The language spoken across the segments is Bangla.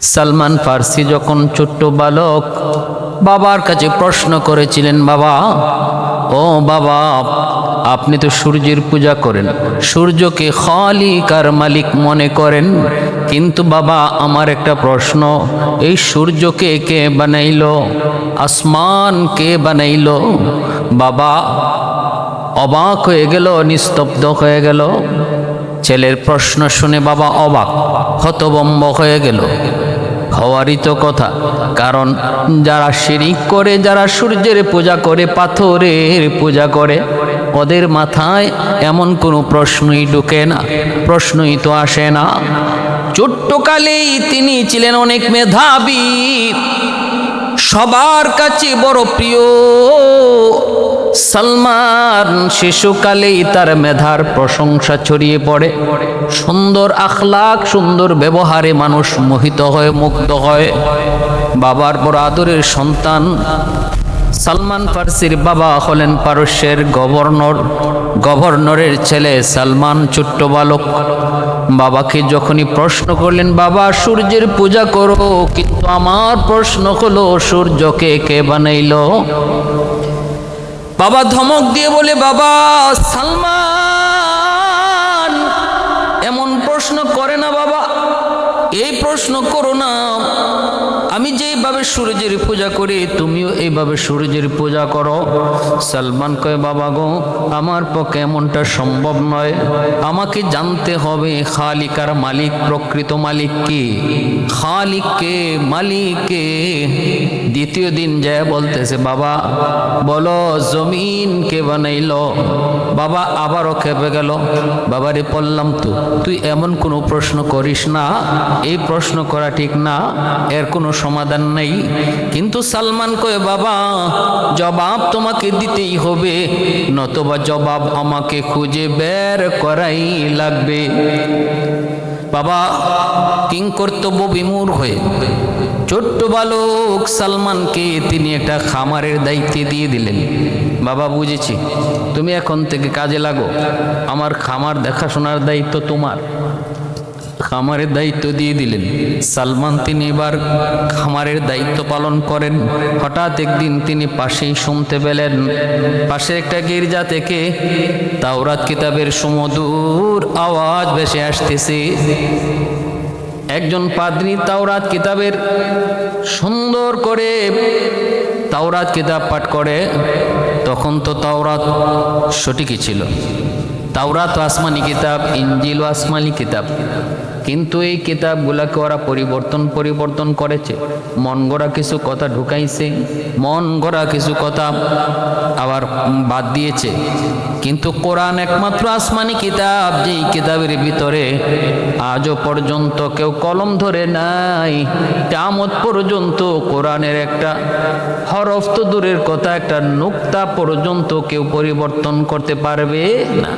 সালমান ফার্সি যখন ছোট্ট বালক বাবার কাছে প্রশ্ন করেছিলেন, বাবা, ও বাবা, আপনি তো সূর্যের পূজা করেন, সূর্যকে খালিক আর মালিক মনে করেন, কিন্তু বাবা আমার একটা প্রশ্ন, এই সূর্যকে কে বানাইলো, আসমান কে বানাইলো? বাবা অবাক হয়ে গেল, নিস্তব্ধ হয়ে গেল। ছেলের প্রশ্ন শুনে বাবা অবাক, হতভম্ব হয়ে গেল। হওয়ারই তো কথা, কারণ যারা শিরিক করে, যারা সূর্যের পূজা করে, পাথরের পূজা করে, ওদের মাথায় এমন কোনো প্রশ্নই ঢুকে না, প্রশ্নই তো আসে না। ছোট্টকালেই তিনি ছিলেন অনেক মেধাবী, সবার কাছে বড় প্রিয়। সালমান শিশুকালেই তার মেধার প্রশংসা ছড়িয়ে পড়ে, সুন্দর আখলাক, সুন্দর ব্যবহারে মানুষ মোহিত হয়, মুগ্ধ হয়। বাবার বড় আদরের সন্তান। সালমান ফার্সির বাবা হলেন পারস্যের গভর্নর, গভর্নরের ছেলে সালমান ছোট্ট বালক। বাবাকে যখনই প্রশ্ন করলেন, বাবা সূর্যের পূজা করো, কিন্তু আমার প্রশ্ন হলো সূর্যকে কে বানাইলো? বাবা ধমক দিয়ে বলে, বাবা সালমান এমন প্রশ্ন করে না বাবা, এই প্রশ্ন করো না। আমি যেইভাবে সূর্যের পূজা করি তুমিও এইভাবে সূর্যের পূজা করো। সালমান কয়, বাবা গো, আমার পক্ষে এমনটা সম্ভব নয়, আমাকে জানতে হবে খালিক আর মালিক, প্রকৃত মালিক কে, খালিক কে, মালিক কে। দ্বিতীয় দিন যায় বলতেছে, বাবা বলো জমিন কে বানাইলো? বাবা আবারও খেপে গেল। বাবারে বললাম তো, তুই এমন কোনো প্রশ্ন করিস না, এই প্রশ্ন করা ঠিক না, এর কোনো সমাধান নেই। কিন্তু সালমান কয়, বাবা জবাব তোমাকে দিতেই হবে, নতুবা জবাব আমাকে খুঁজে বের করাই লাগবে। বাবা কিংকর্তব্য বিমূঢ় হয়ে ছোট্ট বালক সালমানকে তিনি একটা খামারের দায়িত্বে দিয়ে দিলেন। বাবা বুঝেছি, তুমি এখন থেকে কাজে লাগো, আমার খামার দেখাশোনার দায়িত্ব তোমার। খামারের দায়িত্ব দিয়ে দিলেন। সালমান তিনি এবার খামারের দায়িত্ব পালন করেন। হঠাৎ একদিন তিনি পাশেই শুনতে পেলেন, পাশের একটা গির্জা থেকে তাওরাত কিতাবের সুমধুর আওয়াজ ভেসে আসতেছে। একজন পাদ্রী তাওরাত কিতাবের সুন্দর করে তাওরাত কিতাব পাঠ করে। তখন তো তাওরাত সঠিকই ছিল, তাওরাত আসমানি কিতাব, ইনজিল আসমানি কিতাব, কিন্তু এই কিতাবগুলাকে ওরা পরিবর্তন করেছে, মন গড়া কিছু কথা ঢুকাইছে, মন গড়া কিছু কথা আবার বাদ দিয়েছে। কিন্তু কোরআন একমাত্র আসমানি কিতাব, যেই কিতাবের ভিতরে আজও পর্যন্ত কেউ কলম ধরে নাই, কিয়ামত পর্যন্ত কোরআনের একটা হরফ তো দূরের কথা, একটা নুক্তা পর্যন্ত কেউ পরিবর্তন করতে পারবে না।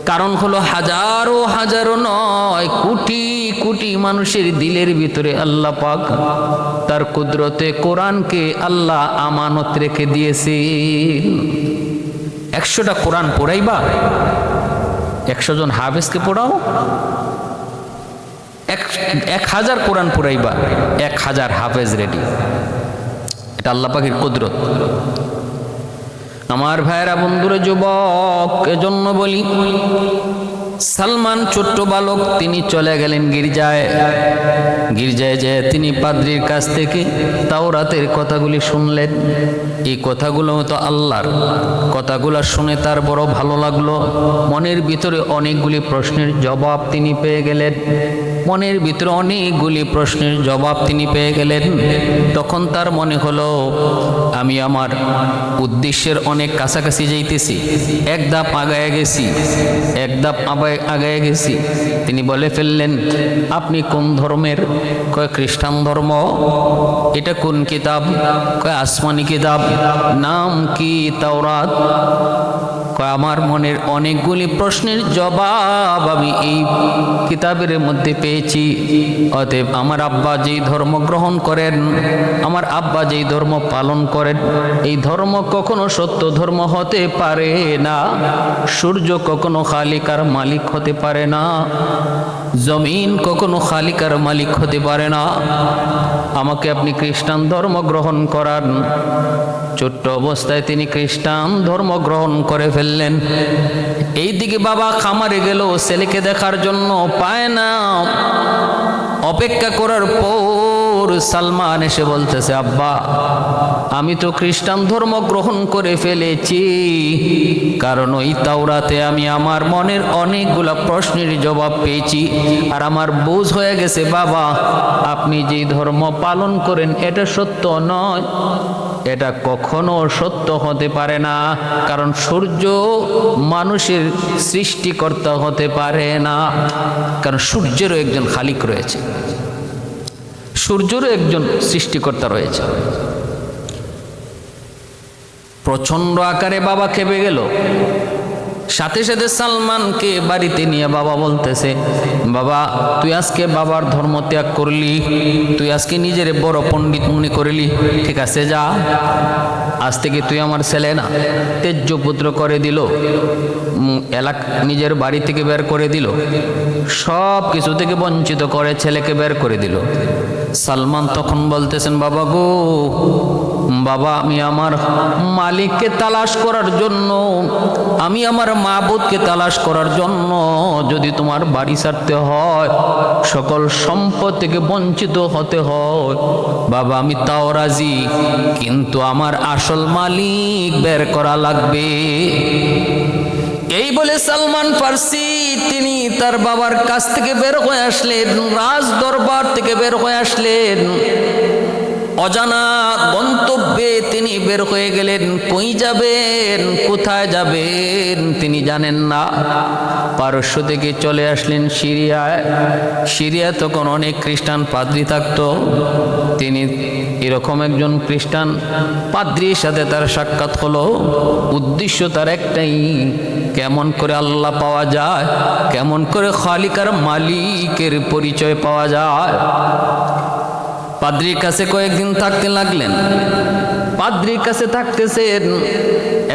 কারণ হলো হাজারো হাজারো নয়, কোটি কোটি মানুষের দিলের ভিতরে আল্লাহ পাক তার কুদরতে কোরআনকে আল্লাহ আমানত রেখে দিয়েছে। 100টা কোরআন পড়াইবা, 100 জন হাফেজকে পড়াও, 1000 কোরআন পড়াইবা, 1000 হাফেজ রেডি। এটা আল্লাহ পাকের কুদরত। আমার ভাইয়েরা, বন্ধুরা, যুবক, এজন্য বলি, সালমান ছোট্ট বালক তিনি চলে গেলেন গির্জায়। গির্জায় যেয়ে তিনি পাদ্রীর কাছ থেকে তাওরাতের কথাগুলি শুনলেন। এই কথাগুলো তো আল্লাহর কথাগুলো শুনে তার বড় ভালো লাগলো। মনের ভিতরে অনেকগুলি প্রশ্নের জবাব তিনি পেয়ে গেলেন, মনের ভিতরে অনেকগুলি প্রশ্নের জবাব তিনি পেয়ে গেলেন। তখন তার মনে হলো, আমি আমার উদ্দেশ্যের অনেক কাছাকাছি যাইতেছি, এক ধাপ আগায় গেছি, এক ধাপ আগায় গেছি। তিনি বলে ফেললেন, আপনি কোন ধর্মের? কয় খ্রিস্টান ধর্ম। এটা কোন কিতাব? কয় আসমানি কিতাব। নাম কি? তাওরাত। আমার মনের অনেকগুলি প্রশ্নের জবাব আমি এই কিতাবের মধ্যে পেয়েছি। অতএব আমার আব্বা যেই ধর্ম গ্রহণ করেন, আমার আব্বা যেই ধর্ম পালন করেন, এই ধর্ম কখনো সত্য ধর্ম হতে পারে না। সূর্য কখনো খালিকার মালিক হতে পারে না, জমিন কখনো খালিকার মালিক হতে পারে না। আমাকে আপনি খ্রিস্টান ধর্ম গ্রহণ করান। ছোট্ট অবস্থায় তিনি খ্রিস্টান ধর্ম গ্রহণ করে ফেললেন। এইদিকে বাবা খামারে গেল ছেলেকে দেখার জন্য, পায় না। অপেক্ষা করার পর সালমান এসে বলতেছে, আব্বা আমি তো খ্রিস্টান ধর্ম গ্রহণ করে ফেলেছি, কারণ ওই তাওরাতে আমি আমার মনের অনেকগুলা প্রশ্নের জবাব পেয়েছি। আর আমার বুঝ হয়ে গেছে বাবা, আপনি যেই ধর্ম পালন করেন এটা সত্য নয়, এটা কখনো সত্য হতে পারে না। কারণ সূর্য মানুষের সৃষ্টিকর্তা হতে পারে না, কারণ সূর্যেরও একজন খালিক রয়েছে, সূর্যেরও একজন সৃষ্টিকর্তা রয়েছে। প্রচন্ড আকারে বাবা খেপে গেল। সাথে সাথে সালমানকে বাড়িতে নিয়ে বাবা বলতেছে, বাবা তুই আজকে বাবার ধর্ম ত্যাগ করলি, তুই আজকে নিজের বড় পণ্ডিত মনে করলি, ঠিক আছে যা, আজ থেকে তুই আমার ছেলে না। তেজ্য পুত্র করে দিল, নিজের বাড়ি থেকে বের করে দিল, সব কিছু থেকে বঞ্চিত করে ছেলেকে বের করে দিল। সালমান তখন বলতেছেন, বাবা গো বাবা, আমি আমার মালিককে তালাশ করার জন্য, আমি আমার মাবুদকে তালাশ করার জন্য যদি তোমার বাড়ি ছাড়তে হয়, সকল সম্পদ থেকে বঞ্চিত হতে হয়, বাবা আমি তাও রাজি, কিন্তু আমার আসল মালিক বের করা লাগবে। এই বলে সালমান ফার্সি তিনি তার বাবার কাছ থেকে বের হয়ে আসলেন, রাজ দরবার থেকে বের হয়ে আসলেন। অজানা গন্তব্যে তিনি বের হয়ে গেলেন। কই যাবেন, কোথায় যাবেন তিনি জানেন না। পারস্য থেকে চলে আসলেন সিরিয়ায়। সিরিয়া তখন অনেক খ্রিস্টান পাদ্রী থাকতো। তিনি এরকম একজন খ্রিস্টান পাদ্রীর সাথে তার সাক্ষাৎ হলো। উদ্দেশ্য তার একটাই, কেমন করে আল্লাহ পাওয়া যায়, কেমন করে খালিকার মালিকের পরিচয় পাওয়া যায়। পাদ্রীর কাছে কয়েকদিন থাকতে লাগলেন। পাদ্রীর কাছে থাকতেছেন,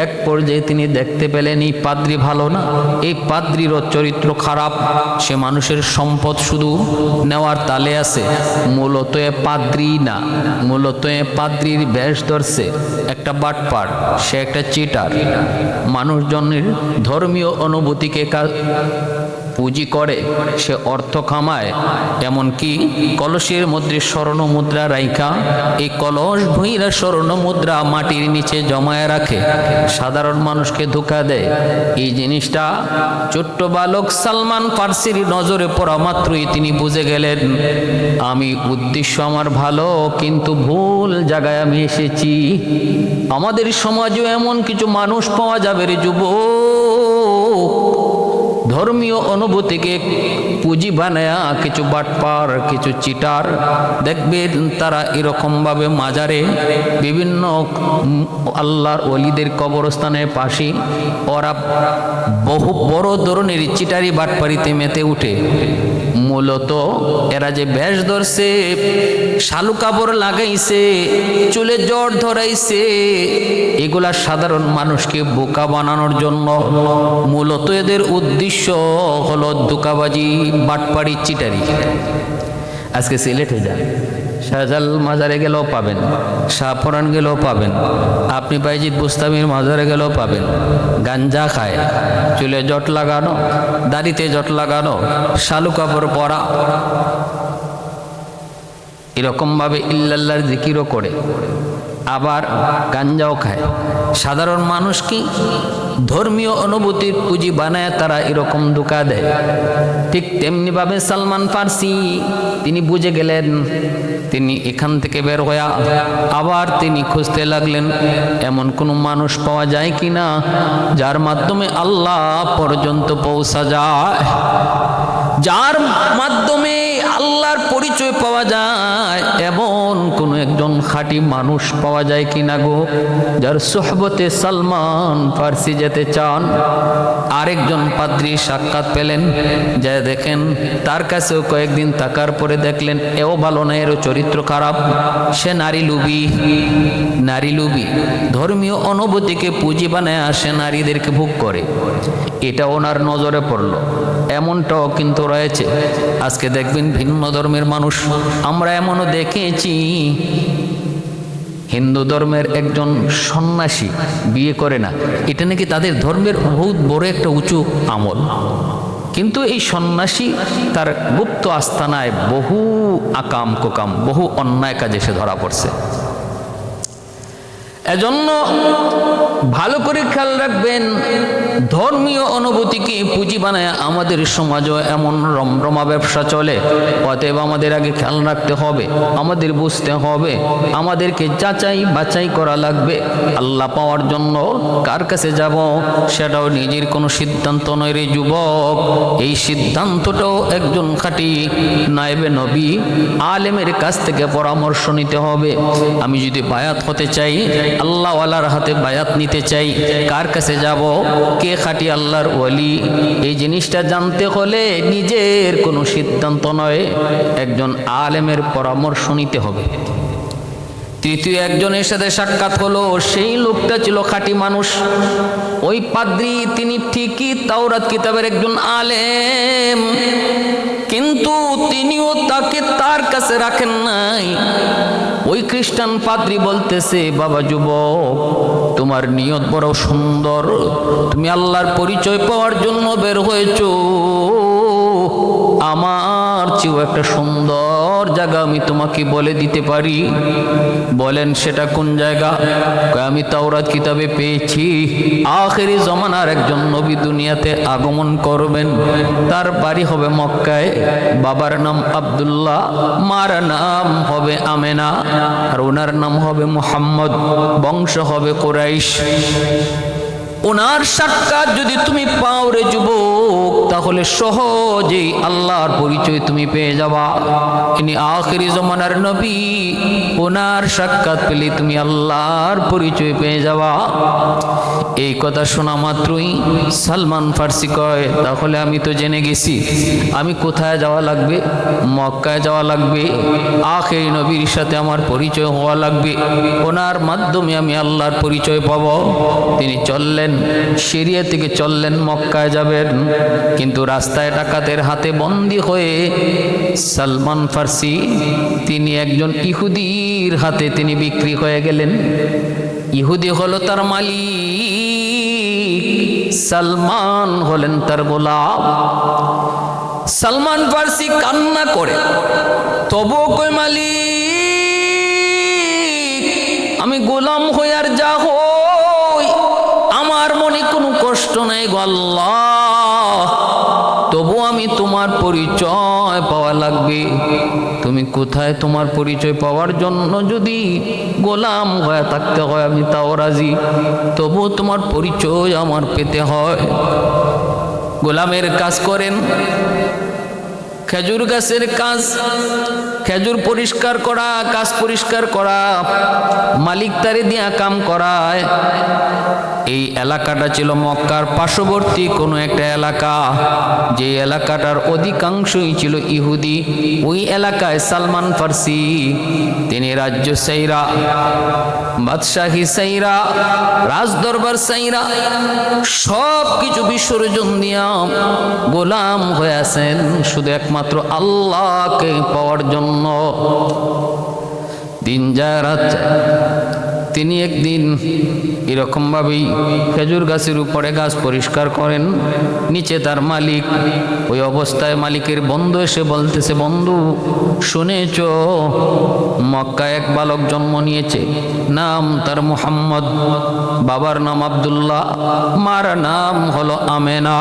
এক পর্যায়ে তিনি দেখতে পেলেন এই পাদ্রী ভালো না, এই পাদ্রীরও চরিত্র খারাপ, সে মানুষের সম্পদ শুধু নেওয়ার তালে আছে। মূলত এ পাদ্রী না, মূলত এ পাদ্রীর বেশ ধরছে একটা বাটপার, সে একটা চিটার। মানুষজনের ধর্মীয় অনুভূতিকে পুঁজি করে সে অর্থ কামায়। এমনকি কলসের মধ্যে স্বর্ণ মুদ্রা রাইখা, এই কলস ভুঁইরা স্বর্ণ মুদ্রা মাটির নিচে জমায় রাখে, সাধারণ মানুষকে ধোঁকা দেয়। এই জিনিসটা ছোট্ট বালক সালমান ফার্সির নজরে পড়া মাত্রই তিনি বুঝে গেলেন, আমি উদ্দেশ্য আমার ভালো, কিন্তু ভুল জায়গায় আমি এসেছি। আমাদের সমাজেও এমন কিছু মানুষ পাওয়া যাবে রে যুবক, ধর্মীয় অনুভূতিকে পুঁজি বানায়া কিছু বাটপার, কিছু চিটার দেখবেন তারা এরকমভাবে মাজারে বিভিন্ন আল্লাহর ওলিদের কবরস্থানের পাশে ওরা বহু বড় ধরনের চিটারি বাটপারিতে মেতে উঠে। মূলত এরা যে বেশ ধরছে, শালু কাপড় লাগাইছে, চুলে জ্বর ধরাইছে, এগুলা সাধারণ মানুষকে বোকা বানানোর জন্য। মূলত এদের উদ্দেশ্য হলো ধোঁকাবাজি, বাটপাড়ি, চিটারি। আজকে সিলেটে যান, শাহজাল মাজারে গেলেও পাবেন, শাহপুরান গেলেও পাবেন, আপনি বাইজিদ বুস্তামির মাজারে গেলেও পাবেন। গাঞ্জা খায়, চুলে জট লাগানো, দাড়িতে জট লাগানো, শালু কাপড় পরা, এরকমভাবে ইল্লাল্লাহর জিকিরও করে, আবার গাঞ্জাও খায়। সাধারণ মানুষ কি ধর্মীয় অনুভূতির পুঁজি বানায় তারা এরকম ধোঁকা দেয়। ঠিক তেমনিভাবে সালমান ফার্সি তিনি বুঝে গেলেন। তিনি এখান থেকে বের হয়ে আবার তিনি খুঁজতে লাগলেন এমন কোনো মানুষ পাওয়া যায় কিনা যার মাধ্যমে আল্লাহ পর্যন্ত পৌঁছা যায়, যার মাধ্যমে আল্লাহর পরিচয় পাওয়া যায় এমন কোন একজন খাঁটি মানুষ পাওয়া যায় কিনা গো, যার সোহবতে সালমান ফার্সি যেতে চান? আরেকজন পাদ্রী সাক্ষাৎ পেলেন, যা দেখেন তার কাছেও কয়েকদিন থাকার পরে দেখলেন এও ভালো না, এরও চরিত্র খারাপ, সে নারী লুবি, ধর্মীয় অনুভূতিকে পুঁজি বানায় আসে, নারীদেরকে ভোগ করে। এটা ওনার নজরে পড়লো। এমনটাও কিন্তু রয়েছে। আজকে দেখবেন ভিন্ন ধর্মের মানুষ, আমরা এমনও দেখেছি হিন্দু ধর্মের একজন সন্ন্যাসী বিয়ে করে না, এটা নাকি তাদের ধর্মের বহুত বড় একটা উঁচু আমল। কিন্তু এই সন্ন্যাসী তার গুপ্ত আস্তানায় বহু আকাম কোকাম, বহু অন্যায় কাজে সে ধরা পড়ছে। এজন্য ভালো করে খেয়াল রাখবেন, ধর্মীয় অনুভূতিকে পুঁজি বানায় আমাদের সমাজও এমন রমরমা ব্যবসা চলে। অতএব আমাদের আগে খেয়াল রাখতে হবে, আমাদের বুঝতে হবে, আমাদেরকে যাচাই বাছাই করা লাগবে। আল্লাহ পাওয়ার জন্য কার কাছে যাব সেটাও নিজের কোনো সিদ্ধান্ত নয় রে যুবক। এই সিদ্ধান্তটাও একজন খাঁটি নায়েবে নবী আলেমের কাছ থেকে পরামর্শ নিতে হবে। আমি যদি বায়াত হতে চাই, আল্লাহওয়ালার হাতে বায়াত নিতে চাই, কার কাছে যাব, কে খাঁটি আল্লাহর ওয়ালি, এই জিনিসটা জানতে হলে নিজের কোনো সিদ্ধান্ত নয়, একজন আলেমের পরামর্শ নিতে হবে। তৃতীয় একজনের সাথে সাক্ষাৎ হলো, সেই লোকটা ছিল খাঁটি মানুষ। ওই পাদ্রী তিনি ঠিকই তাওরাত কিতাবের একজন আলেম, কিন্তু তিনিও তাকে তার কাছে রাখেন নাই। ওই খ্রিস্টান পাদ্রী বলতেছে, বাবা যুবক, তোমার নিয়ত বড় সুন্দর, তুমি আল্লাহর পরিচয় পাওয়ার জন্য বের হয়েছো, আমার চেয়েও একটা সুন্দর জায়গা আমি তোমাকে বলে দিতে পারি। বলেন সেটা কোন জায়গা? আমি তাওরাত কিতাবে পেয়েছি আখেরি জমানার একজন নবী দুনিয়াতে আগমন করবেন, তার বাড়ি হবে মক্কায়, বাবার নাম আব্দুল্লাহ, মার নাম হবে আমেনা, আর ওনার নাম হবে মুহাম্মদ, বংশ হবে কুরাইশ। ওনার সাক্ষাৎ যদি তুমি পাও রে যুবক, তাহলে সহজেই আল্লাহর পরিচয় তুমি পেয়ে যাবা। ইনি আখিরি জমানার নবী, ওনার সাক্ষাৎ পেলে তুমি আল্লাহর পরিচয় পেয়ে যাবা। এই কথা শোনা মাত্রই সালমান ফার্সি কয়, তাহলে আমি তো জেনে গেছি, আমি কোথায় যাওয়া লাগবে? মক্কায় যাওয়া লাগবে, আখিরি নবীর সাথে আমার পরিচয় হওয়া লাগবে, ওনার মাধ্যমে আমি আল্লাহর পরিচয় পাব। তিনি চললেন, সিরিয়া থেকে চললেন, মক্কায় যাবেন, কিন্তু রাস্তায় ডাকাতের হাতে বন্দী হয়ে সালমান ফার্সি তিনি একজন ইহুদির হাতে তিনি বিক্রি হয়ে গেলেন। ইহুদি হলো তার মালিক, সালমান হলেন তার গোলাম। সালমান ফার্সি কান্না করে, তবুও কই মালিক, আমি গোলাম হই আর যা হই, আমার মনে কোনো কষ্ট নাই গো আল্লাহ, তবু আমি তোমার পরিচয় পাওয়া লাগবে। তুমি কোথায়? তোমার পরিচয় পাওয়ার জন্য যদি গোলাম হয়ে থাকতে হয় আমি তাও রাজি, তবু তোমার পরিচয় আমার পেতে হয়। গোলামের কাজ করেন, খেজুর গাছের কাজ, খেজুর পরিষ্কার করা, গাছ পরিষ্কার করা, মালিক তারে দিয়া কাম করায়। এই এলাকাটা ছিল মক্কার পার্শ্ববর্তী কোনো একটা এলাকা, যে এলাকাটার অধিকাংশই ছিল ইহুদি। ওই এলাকায় সালমান ফার্সি তিনি রাজ্য সাইরা, বাদশাহী সাইরা, রাজদরবার সাইরা, সব কিছু বিসর্জন দিয়া গোলাম হয়ে আছেন শুধু একমাত্র আল্লাহকে পাওয়ার জন্য। দিন যায় রাত যায়, তিনি একদিন এরকম ভাবেই খেজুর গাছের উপরে গাছ পরিষ্কার করেন, নিচে তার মালিক। ওই অবস্থায় মালিকের বন্ধু এসে বলতেছে, বন্ধু শুনেছ মক্কায় এক বালক জন্ম নিয়েছে, নাম তার মুহাম্মদ, বাবার নাম আব্দুল্লাহ, মার নাম হলো আমেনা,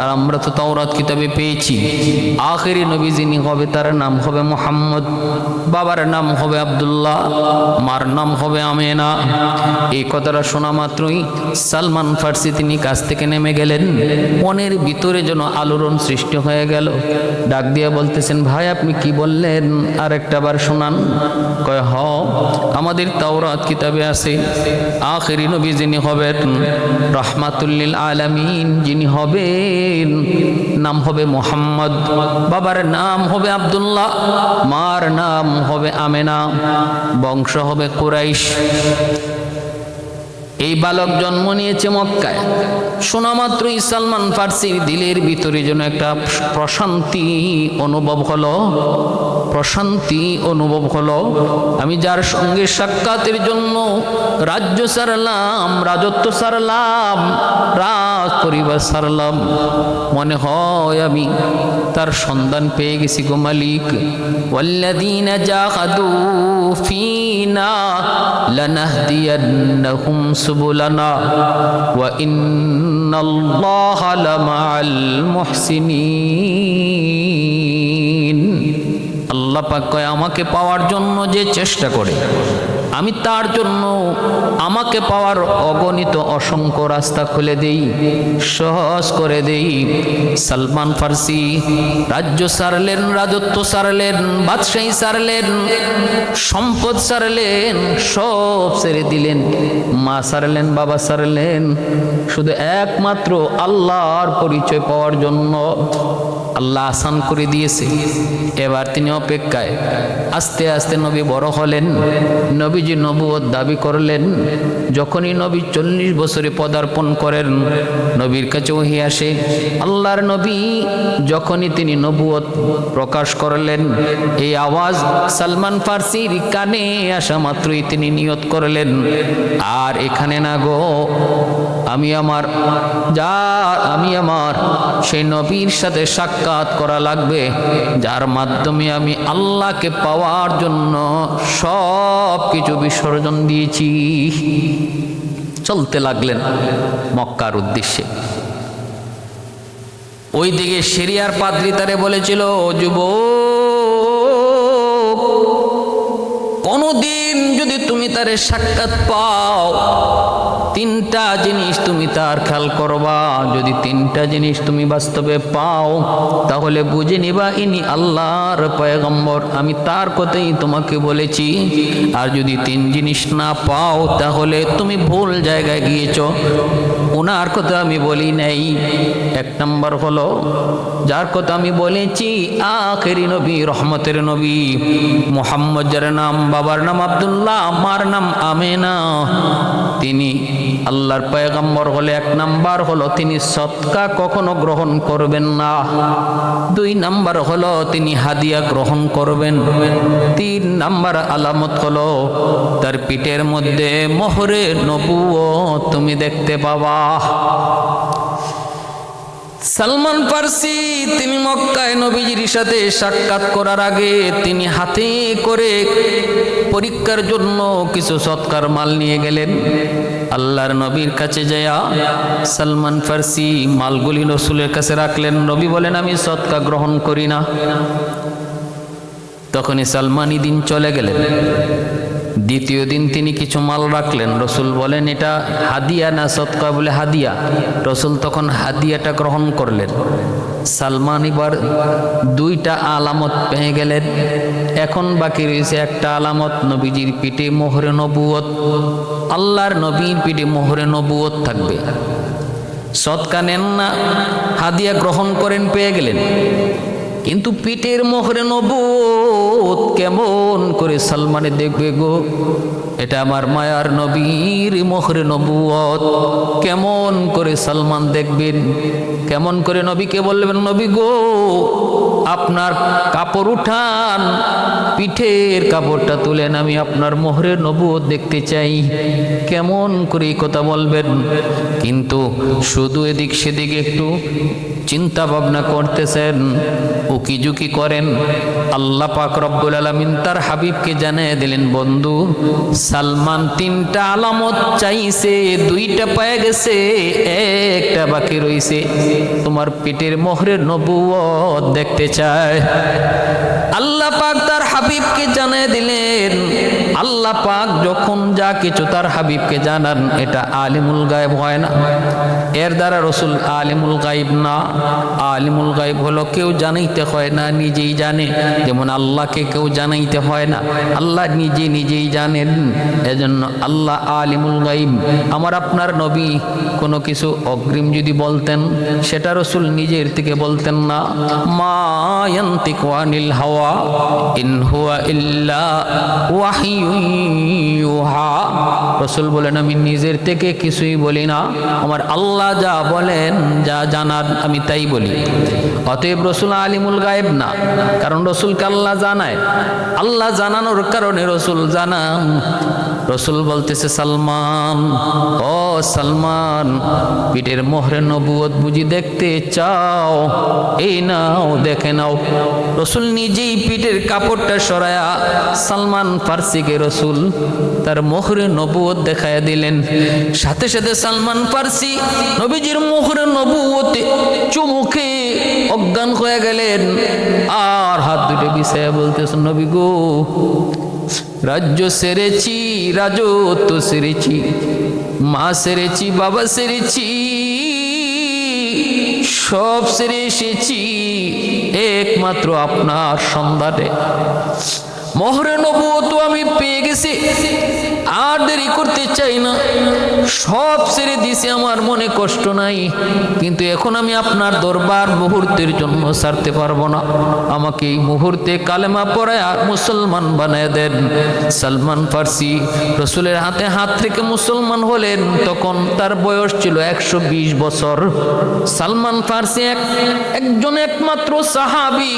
আর আমরা তো তাওরাত কিতাবে পেয়েছি আখেরি নবী যিনি হবে তার নাম হবে মুহাম্মদ, বাবার নাম হবে আব্দুল্লাহ, মার নাম হবে আমেনা। এই কথার কথাটা শোনা মাত্রই সালমান ফার্সি তিনি কাছ থেকে নেমে গেলেন। মনের ভিতরে যেন আলোড়ন সৃষ্টি হয়ে গেল। ডাক দিয়া বলতেছেন, ভাই আপনি কি বললেন আর একটা বার শোনান। কয় হ, আমাদের তাওরাত কিতাবে আছে আখিরি নবী যিনি হবেন, রাহমাতুল লিল আলামিন যিনি হবেন, নাম হবে মুহাম্মদ, বাবার নাম হবে আব্দুল্লাহ, মার নাম হবে আমেনা, বংশ হবে কুরাইশ। এই বালক জন্ম নিয়েছে মক্কায়। শোনা মাত্রই সালমান ফার্সির দিলের ভিতরে যেন একটা প্রশান্তি অনুভব হলো, প্রশান্তি অনুভব হলো। আমি যার সঙ্গে সাক্ষাতের জন্য রাজ্য সারলাম, রাজত্ব সারলাম, রাজ পরিবার সারলাম, মনে হয় আমি তার সন্ধান পেয়ে গেছি গো মালিক। ওয়াল্লাযীনা জাহাদু ফীনা লানাহদিয়ান্নাহুম সুবুলানা ওয়া ইন্নাল্লাহা লামাআল মুহসিনিন। আল্লাহ পাক কয়, আমাকে পাওয়ার জন্য যে চেষ্টা করে আমি তার জন্য আমাকে পাওয়ার অগণিত অসংখ্য রাস্তা খুলে দেই, সহজ করে দেই। সালমান ফার্সি রাজ্য সারলেন, রাজত্ব সারলেন, বাদশাহী সারলেন, সম্পদ সারলেন, সব ছেড়ে দিলেন। মা সারলেন, বাবা সারলেন, শুধু একমাত্র আল্লাহর পরিচয় পাওয়ার জন্য। আল্লাহ আসান করে দিয়েছে। এবার তিনি অপেক্ষায়। আস্তে আস্তে নবী বড় হলেন, নবীজি নবুয়ত দাবি করলেন। যখনই নবী 40 বছরে পদার্পণ করেন, নবীর কাছে ওহী আসে। আল্লাহর নবী যখনই তিনি নবুয়ত প্রকাশ করলেন, এই আওয়াজ সালমান ফার্সির কানে আসা মাত্রই তিনি নিয়ত করলেন, আর এখানে না গো, আমি আমার সেই নবীর সাথে সাক্ষাৎ করা লাগবে, যার মাধ্যমে আমি আল্লাহকে পাওয়ার জন্য সব কিছু বিসর্জন দিয়েছি। চলতে লাগলেন মক্কার উদ্দেশ্যে। ওইদিকে সিরিয়ার পাদ্রী তারে বলেছিল, যুবক, কোনদিন যদি তুমি তারে সাক্ষাৎ পাও, 3টা জিনিস তুমি তার খেয়াল করবা। যদি 3টা জিনিস তুমি বাস্তবে পাও, তাহলে বুঝে নিবা ইনি আল্লাহর পয়গম্বর, আমি তার কথাই তোমাকে বলেছি। আর যদি 3 জিনিস না পাও, তাহলে তুমি ভুল জায়গায় গিয়েছ, ওনার কথা আমি বলি নাই। 1 নম্বর হলো, যার কথা আমি বলেছি আখেরি নবী, রহমতের নবী মুহাম্মদ, যার নাম বাবার নাম আব্দুল্লাহ, মার নাম আমেনা, তিনি আল্লাহর পয়গম্বর হলে 1 নাম্বার হলো তিনি সদকা কখনো গ্রহণ করবেন না। 2 নাম্বার হলো তিনি হাদিয়া গ্রহণ করবেন। 3 নাম্বার আলামত হলো তার পিঠের মধ্যে মোহরে নবুয়ত তুমি দেখতে পাবা। সালমান ফার্সি তিনি মক্কায় নবীজির সাথে সাক্ষাৎ করার আগে তিনি হাতে করে পরীক্ষার জন্য কিছু সৎকার মাল নিয়ে গেলেন। আল্লাহর নবীর কাছে যায়া সালমান ফার্সি মালগুলি রসুলের কাছে রাখলেন। নবী বলেন, আমি সৎকা গ্রহণ করি না। তখনই সালমানই দিন চলে গেলেন। দ্বিতীয় দিন তিনি কিছু মাল রাখলেন। রসুল বলেন, এটা হাদিয়া না সৎকা? বলে হাদিয়া। রসুল তখন হাদিয়াটা গ্রহণ করলেন। সালমান এবার 2টা আলামত পেয়ে গেলেন। এখন বাকি রয়েছে একটা আলামত, নবীজির পিঠে মোহরে নবুয়ত। আল্লাহর নবীর পিঠে মোহরে নবুয়ত থাকবে। সৎকা নেন না, হাদিয়া গ্রহণ করেন, পেয়ে গেলেন, কিন্তু পিঠের মোহরে নবুয়ত কেমন করে সালমানে দেখবে গো? এটা আমার মায়ার নবীর মোহরে নবুয়ত, কেমন করে সালমান দেখবেন? কেমন করে নবীকে বলবেন, নবী গো আপনার কাপড় উঠান, পিঠের কাপড়টা তুলেন, আমি আপনার মোহরে নবুয়ত দেখতে চাই? কেমন করে এই কথা বলবেন? কিন্তু শুধু এদিক সেদিক একটু চিন্তা ভাবনা করতেছেন, উকিঝুঁকি করেন। আল্লাহ পাক রব্বুল আলামিন তার হাবিবকে জানিয়ে দিলেন, বন্ধু সালমান 3টা আলামত চাইছে, 2টা পেয়ে গেছে, 1টা বাকি রইছে। তোমার পেটের মোহরের নবুয়ত দেখতে চায়। আল্লাহ পাক তার হাবিবকে জানিয়ে দিলেন, আল্লাহ পাক যখন যা কিছু তার হাবিবকে জানান, এটা আলিমুল গায়েব হয় না। এর দ্বারা রসুল আলিমুল গায়েব না। আলিমুল গায়েব হলো কেউ জানাইতে হয় না, নিজেই জানে। যেমন আল্লাহকে কেউ জানাইতে হয় না, আল্লাহ নিজেই জানেন। এজন্য আল্লাহ আলিমুল গায়েব। আমার আপনার নবী কোনো কিছু অগ্রিম যদি বলতেন, সেটা রসুল নিজের থেকে বলতেন না। মা ইয়ান্তিকু আনিল হাওয়া ইন হুয়া ইল্লা ওয়াহিয়ুন ইউহা। রসুল বলেন, আমি নিজের থেকে কিছুই বলি না, আমার আল্লাহ যা বলেন, যা জানান আমি তাই বলি। অতএব রসুল আলিমুল গায়েব না, কারণ রসুলকে আল্লাহ জানায়। আল্লাহ জানানোর কারণে রসুল জানান। রসুল বলতেছে, সালমান, ও সালমান, পিঠের মোহরে নবুয়ত বুঝি দেখতে চাও? এই নাও, দেখে নাও। রসুল নিজেই পিঠের কাপড়টা সরায়া সালমান ফার্সিকে রসুল তার মোহরে নবুয়ত দেখায়া দিলেন। সাথে সাথে সালমান ফার্সি নবীজির মোহরে নবুয়তে চুমুকে অজ্ঞান হয়ে গেলেন। আর হাত দুটো বিছায়া বলতেছেন, নবী গো, রাজ্য সেরেছি, রাজত্ব সেরেছি, মা সেরেছি, বাবা সেরেছি, সব সেরে এসেছি একমাত্র আপনার সন্ধানে। মোহরে নবুয়ত আমি পেয়ে গেছি, আর দেরি করতে চাই না। সব ছেড়ে দিয়েছি, আমার মনে কষ্ট নাই, কিন্তু এখন আমি আপনার দরবার মুহূর্তের জন্য ছাড়তে পারবো না। আমাকে এই মুহূর্তে কালেমা পড়ায় আর মুসলমান বানায় দেন। সালমান ফার্সি রসুলের হাতে হাত রেখে মুসলমান হলেন। তখন তার বয়স ছিল 120 বছর। সালমান ফার্সি একজন একমাত্র সাহাবী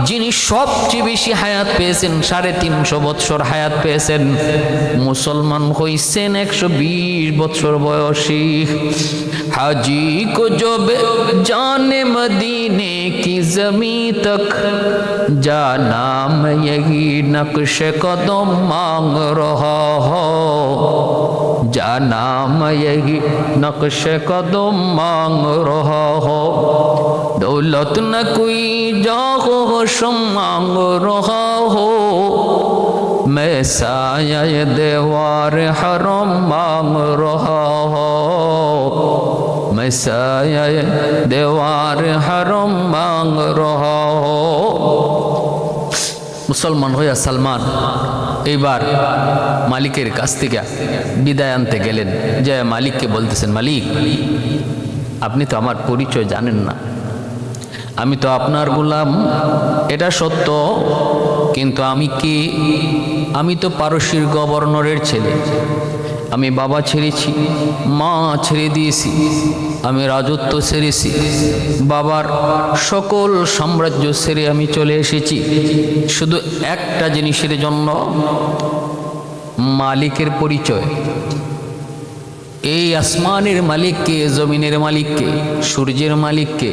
যিনি সবচেয়ে বেশি হায়াত পেয়েছেন, 350 বছর হায়াত পেয়েছেন। মুসলমান হইছেন 120 বছর বয়সী। হাজি কো জব জানে মদিনে কি জমি তক, জানা मैं यही नक्श कदम मांग रहा हो, जाना मैं यही नक्श कदम मांग रहा हो, दौलत न कोई जाहो शम मांग रहा हो, मैं साया दीवार हरम मांग रहा हो, मैं साया दीवार हरम मांग रहा हो। মুসলমান হইয়া সালমান এইবার মালিকের কাছ থেকে বিদায় আনতে গেলেন। যে মালিককে বলতেছেন, মালিক, আপনি তো আমার পরিচয় জানেন না, আমি তো আপনার গোলাম, এটা সত্য, কিন্তু আমি কে? আমি তো পারস্যের গভর্নরের ছেলে। আমি বাবা ছেড়েছি, মা ছেড়ে দিয়েছি, আমি রাজত্ব ছেড়েছি, বাবার সকল সাম্রাজ্য ছেড়ে আমি চলে এসেছি শুধু একটা জিনিসের জন্য, মালিকের পরিচয়। এই আসমানের মালিককে, জমিনের মালিককে, সূর্যের মালিককে,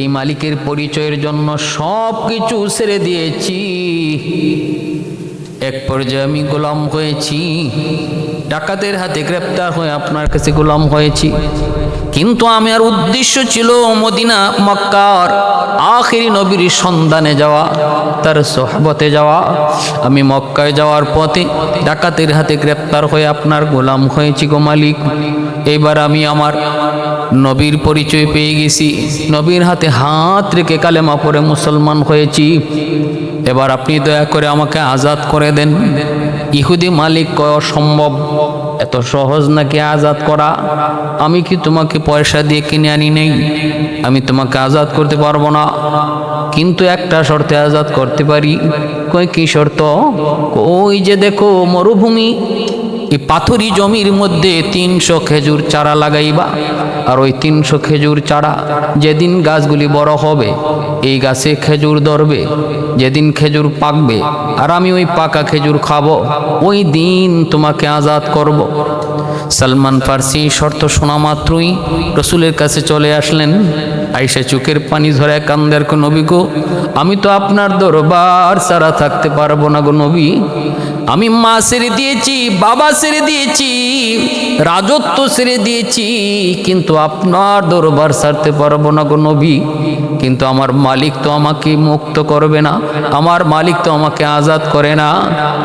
এই মালিকের পরিচয়ের জন্য সব কিছু ছেড়ে দিয়েছি। এক পর্যায়ে আমি গোলাম হয়েছি, ডাকাতের হাতে গ্রেপ্তার হয়ে আপনার কাছে গোলাম হয়েছি, কিন্তু আমার উদ্দেশ্য ছিল মদিনা মক্কার আখিরি নবীর সন্ধানে যাওয়া, তার সোহবতে যাওয়া। আমি মক্কায় যাওয়ার পথে ডাকাতের হাতে গ্রেপ্তার হয়ে আপনার গোলাম হয়েছি গো মালিক। এবার আমি আমার নবীর পরিচয় পেয়ে গেছি, নবীর হাতে হাত রেখে কালেমা পড়ে মুসলমান হয়েছি। এবার আপনি দয়া করে আমাকে আজাদ করে দেন। ইহুদি মালিক কয়, অসম্ভব, এত সহজ নাকি আজাদ করা? আমি কি তোমাকে পয়সা দিয়ে কিনে আনি নেই? আমি তোমাকে আজাদ করতে পারবো না, কিন্তু একটা শর্তে আজাদ করতে পারি। কই কি শর্ত? ওই যে দেখো মরুভূমি, এই পাথরি জমির মধ্যে 300 খেজুর চারা লাগাইবা, আর ওই 300 খেজুর চারা যেদিন গাছগুলি বড় হবে, এই গাছে খেজুর ধরবে, যেদিন খেজুর পাকবে আর আমি ওই পাকা খেজুর খাবো, ওই দিন তোমাকে আজাদ করব। সালমান ফার্সি শর্ত শোনা মাত্রই রসুলের কাছে চলে আসলেন। আয়েশা চোখের পানি ঝরে কান্দার গো নবী গো, আমি তো আপনার দরবার ছাড়া থাকতে পারবো না গো নবী, আমি মা ছেড়ে দিয়েছি, বাবা ছেড়ে দিয়েছি, রাজত্ব ছেড়ে দিয়েছি, কিন্তু আপনার দরবার ছাড়তে পারবো না গো নবী। কিন্তু আমার মালিক তো আমাকে মুক্ত করবে না, আমার মালিক তো আমাকে আজাদ করে না।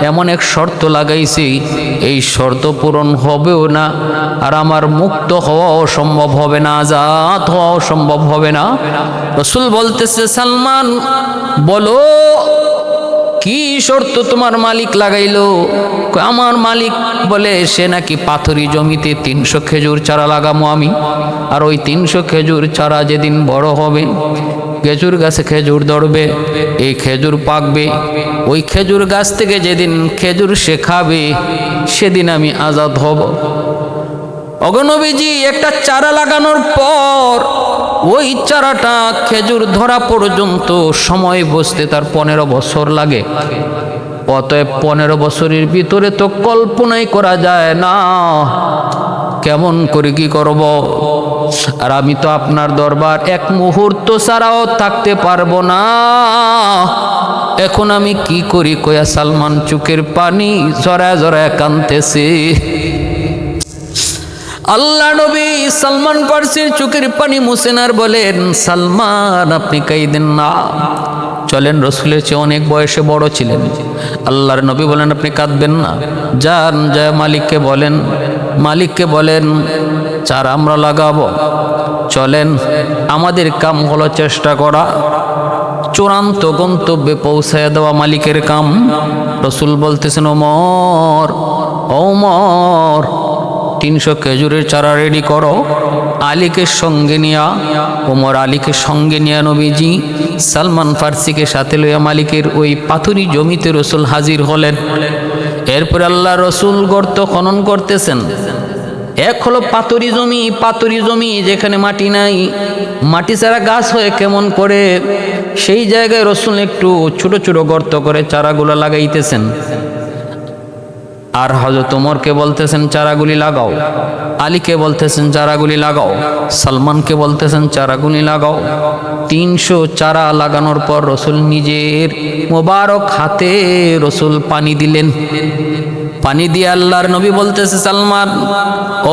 এমন এক শর্ত লাগাইছি, এই শর্ত পূরণ হবেও না, আর আমার মুক্ত হওয়াও সম্ভব হবে না, আজাদ হওয়াও সম্ভব হবে না। রাসূল বলতেছে, সালমান বলো কি শর্ত তোমার মালিক লাগাইলো? আমার মালিক বলে সে নাকি পাথরি জমিতে 300 খেজুর চারা লাগামো আমি, আর ওই 300 খেজুর চারা যেদিন বড় হবে, খেজুর গাছে খেজুর ধরবে, এই খেজুর পাকবে, ওই খেজুর গাছ থেকে যেদিন খেজুর সে খাবে সেদিন আমি আজাদ হব। অগনবীজি, একটা চারা লাগানোর পর ওই চারাটা খেজুর ধরা পর্যন্ত সময় বসতে তার 15 বছর লাগে। অতএব 15 বছরের ভিতরে তো কল্পনাই করা যায় না কেমন করে কি করব। আর আমি তো আপনার দরবার এক মুহূর্ত ছাড়াও থাকতে পারবো না, এখন আমি কি করি? কয়া সালমান চোখের পানি জড়ায় জড়ায় কাঁদতেছে। আল্লাহ নবী সালমান ফারসির চোখের পানি মুছেন আর বলেন, সালমান আপনি কাইদেন না, চলেন, রসুলের চেয়ে অনেক বয়সে বড় ছিলেন। আল্লাহর নবী বলেন, আপনি কাঁদবেন না, যান যায় মালিককে বলেন চারা আমরা লাগাবো, চলেন। আমাদের কাম হলো চেষ্টা করা, চূড়ান্ত গন্তব্যে পৌঁছায় দেওয়া মালিকের কাম। রসুল বলতেছেন, ওমর 300 খেজুরের চারা রেডি করো, আলীকে সঙ্গে নিয়া। ওমর আলীকে সঙ্গে নিয়া নবীজি সালমান ফারসিকে সাথে লইয়া মালিকের ওই পাথুরি জমিতে রসুল হাজির হলেন। এরপরে আল্লাহ রসুল গর্ত খনন করতেছেন। এক হলো পাথুরি জমি, যেখানে মাটি নাই, মাটি ছাড়া গাছ হয়ে কেমন করে, সেই জায়গায় রসুল একটু ছোট ছোট গর্ত করে চারাগুলো লাগাইতেছেন। আর হযরত ওমরকে বলতেছেন চারাগুলি লাগাও, আলীকে বলতেছেন চারাগুলি লাগাও, সালমানকে বলতেছেন চারাগুলি লাগাও। 300 চারা লাগানোর পর রসুল নিজের মোবারক হাতে রসুল পানি দিলেন। পানি দিয়ে আল্লাহর নবী বলতেছে, সালমান,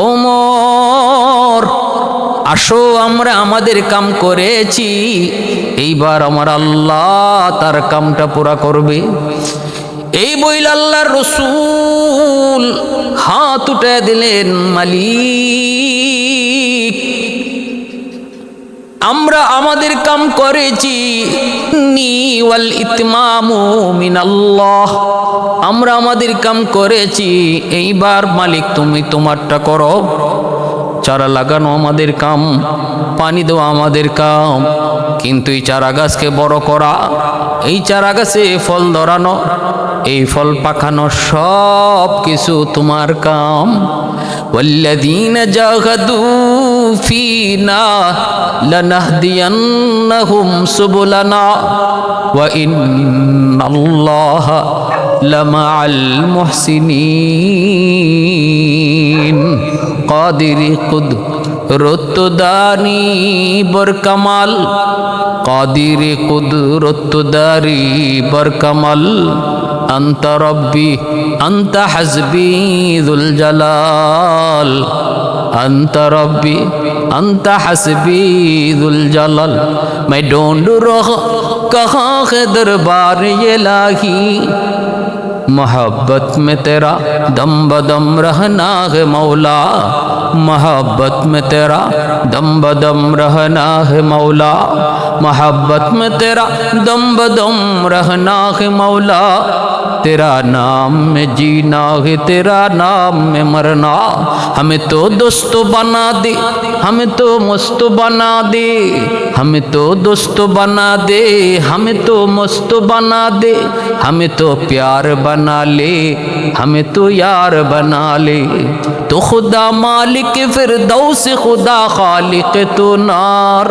ওমর আসো, আমরা আমাদের কাম করেছি, এইবার আমার আল্লাহ তার কামটা পুরা করবে। এই বইল আল্লাহর রসুল হাত উঠে দিলেন, মালিক আমরা আমাদের কাম করেছি, ওয়াল ইতমামু মিনাল্লাহ, আমরা আমাদের কাম করেছি, এইবার মালিক তুমি তোমারটা করো। চারা লাগানো আমাদের কাম, পানি দেওয়া আমাদের কাম, কিন্তু এই চারা গাছকে বড় করা, এই চারা গাছে ফল ধরানো, এই ফল পাকানো, সব কিছু তোমার কাম। ওয়াল্লাযীনা জাহাদু ফীনা লানাহদিয়ান্নাহুম সুবুলানা ওয়া ইন্নাল্লাহা লামাআল মুহসিনিন। কাদিরি কুদরত দানি বরকামাল, কাদিরি কুদরত দারি বরকামাল, আনতা রব্বি আনতা হাসবি যুল জালাল, আনতা রব্বি আনতা হাসবি যুল জালাল। मैं ढूंढ रहा कहाँ है दरबार इलाही, मोहब्बत में तेरा दम बदम रहना है मौला, मोहब्बत में तेरा दम बदम रहना है मौला, मोहब्बत में तेरा दम बदम रहना है मौला, तेरा नाम में जीना है, तेरा नाम में मरना। हमें तो दोस्त बना दे, हमें तो मस्त बना दे, हमें तो दोस्त बना दे, हमें तो मस्त बना दे, हमें तो प्यार बना ले, हमें तो यार बना ले। तो खुदा मालिक फिरदौस, खुदा खालिक तो नार,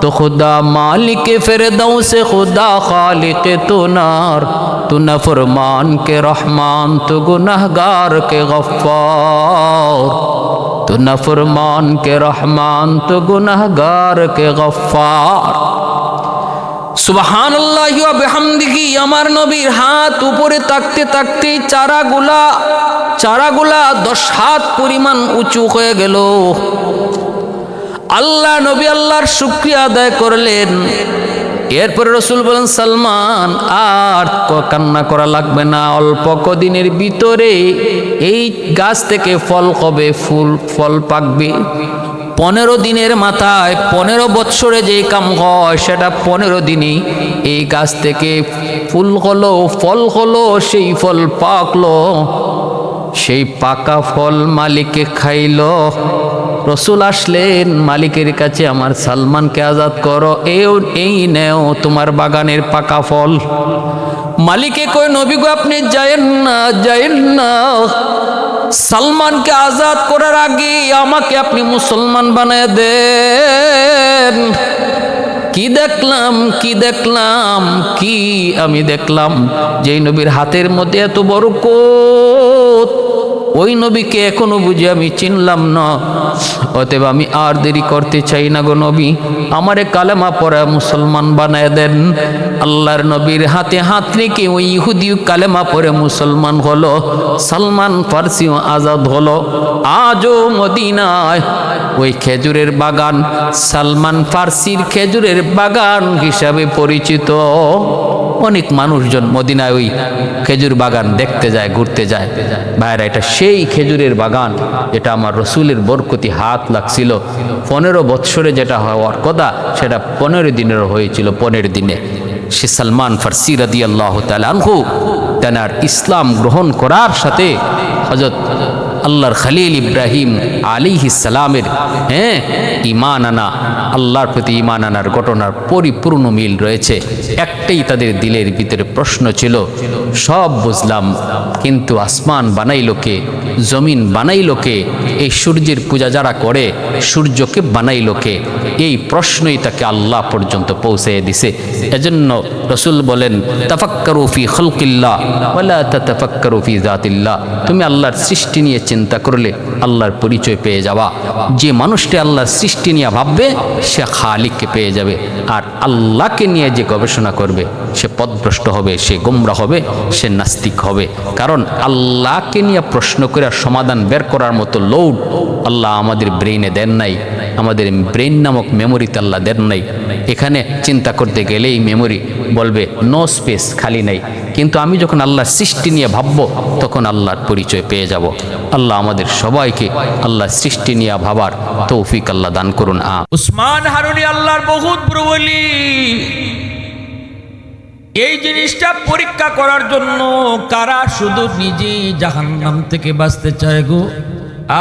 तो खुदा मालिक फिरदौस, खुदा खालिक तो नार। तू नफरमान के रहमान, तो गुनहगार के गफ्फार, तो नफरमान के रहमान, तो गुनहगार के गफ्फार। সুবহানাল্লাহি ওয়া বিহামদিহি, আমার নবীর হাত উপরে তাকতে তাকতে চারাগুলা 10 হাত পরিমাণ উঁচু হয়ে গেল। আল্লাহ নবী আল্লাহর শুকরিয়া আদায় করলেন। এরপরে রসুল বলেন, সালমান আর কান্না করা লাগবে না, অল্প কদিনের ভিতরে এই গাছ থেকে ফল হবে, ফল পাকবে। 15 দিনের মাথায় 15 বৎসরে যে কাম হয় সেটা 15 দিনই এই গাছ থেকে ফুল হলো, ফল হলো, সেই ফল পাকলো। সেই পাকা ফল মালিকে খাইলো। রসুল আসলেন মালিকের কাছে, আমার সালমানকে আজাদ করো, এই নেও তোমার বাগানের পাকা ফল। মালিকে কই, নবী গো আপনি যায়েন না, সালমানকে আজাদ করার আগে আমাকে আপনি মুসলমান বানায় দেন। কি আমি দেখলাম যেই নবীর হাতের মধ্যে এত বরকত, ওই নবীকে এখনো বুঝি আমি চিনলাম না। অতএব আমি আর দেরি করতে চাই না গো নবী, আমারে কালেমা পড়া মুসলমান বানায় দেন। আল্লাহর নবীর হাতে হাত রেখে ওই ইহুদি কালেমা পড়ে মুসলমান হলো। সালমান ফার্সিও আজাদ হলো। আজও মদিনায় ওই খেজুরের বাগান সালমান ফার্সির খেজুরের বাগান হিসাবে পরিচিত। অনেক মানুষজন মদিনায় ওই খেজুর বাগান দেখতে যায়, ঘুরতে যায়। ভাইরা, এটা সেই খেজুরের বাগান যেটা আমার রসুলের বরকতি হাত লাগছিল। 15 বৎসরে যেটা হওয়ার কথা সেটা 15 দিনের হয়েছিল। 15 দিনে সে সালমান ফার্সি রাদিয়াল্লাহু তাআলা আনহু তার ইসলাম গ্রহণ করার সাথে হযরত আল্লাহর খলিল ইব্রাহিম আলাইহিস সালামের ঈমান আনা, আল্লাহর প্রতি ঈমান আনার ঘটনার পরিপূর্ণ মিল রয়েছে। একটাই তাদের দিলের ভিতরে প্রশ্ন ছিল, সব বুঝলাম কিন্তু আসমান বানাইলো কে, জমিন বানাইলো কে, এই সূর্যের পূজা যারা করে সূর্যকে বানাইলো কে? এই প্রশ্নই তাকে আল্লাহ পর্যন্ত পৌঁছে দিছে। এজন্য রাসূল বলেন, তাফাক্কারু ফি খালকিল্লাহ ওয়ালা তাতাফাক্কারু ফি যাতিল্লাহ। তুমি আল্লাহর সৃষ্টি নিয়ে চিন্তা করলে আল্লাহর পরিচয় পেয়ে যাবা। যে মানুষটি আল্লাহর সৃষ্টি নিয়ে ভাববে সে খালিককে পেয়ে যাবে, আর আল্লাহকে নিয়ে যে গবেষণা করবে সে পথভ্রষ্ট হবে, সে গোমরা হবে, সে নাস্তিক হবে। কারণ আল্লাহকে নিয়ে প্রশ্ন করে সমাধান বের করার মতো লোড আল্লাহ আমাদের ব্রেইনে দেন নাই, আমাদের ব্রেইন নামক মেমোরিতে আল্লাহ দেন নাই। এখানে চিন্তা করতে গেলেই মেমোরি বলবে নো স্পেস, খালি নাই। কিন্তু আমি যখন আল্লাহর সৃষ্টি নিয়ে ভাববো তখন আল্লাহর পরিচয় পেয়ে যাব। আল্লাহ আমাদের সবাইকে আল্লাহর সৃষ্টি নিয়ে ভাবার তৌফিক আল্লাহ দান করুন। উসমান হারুনি আল্লাহর বহুত বড় ওলি। এই জিনিসটা পরীক্ষা করার জন্য কারা শুধু নিজেই জাহান্নাম থেকে বাঁচতে চায় গো,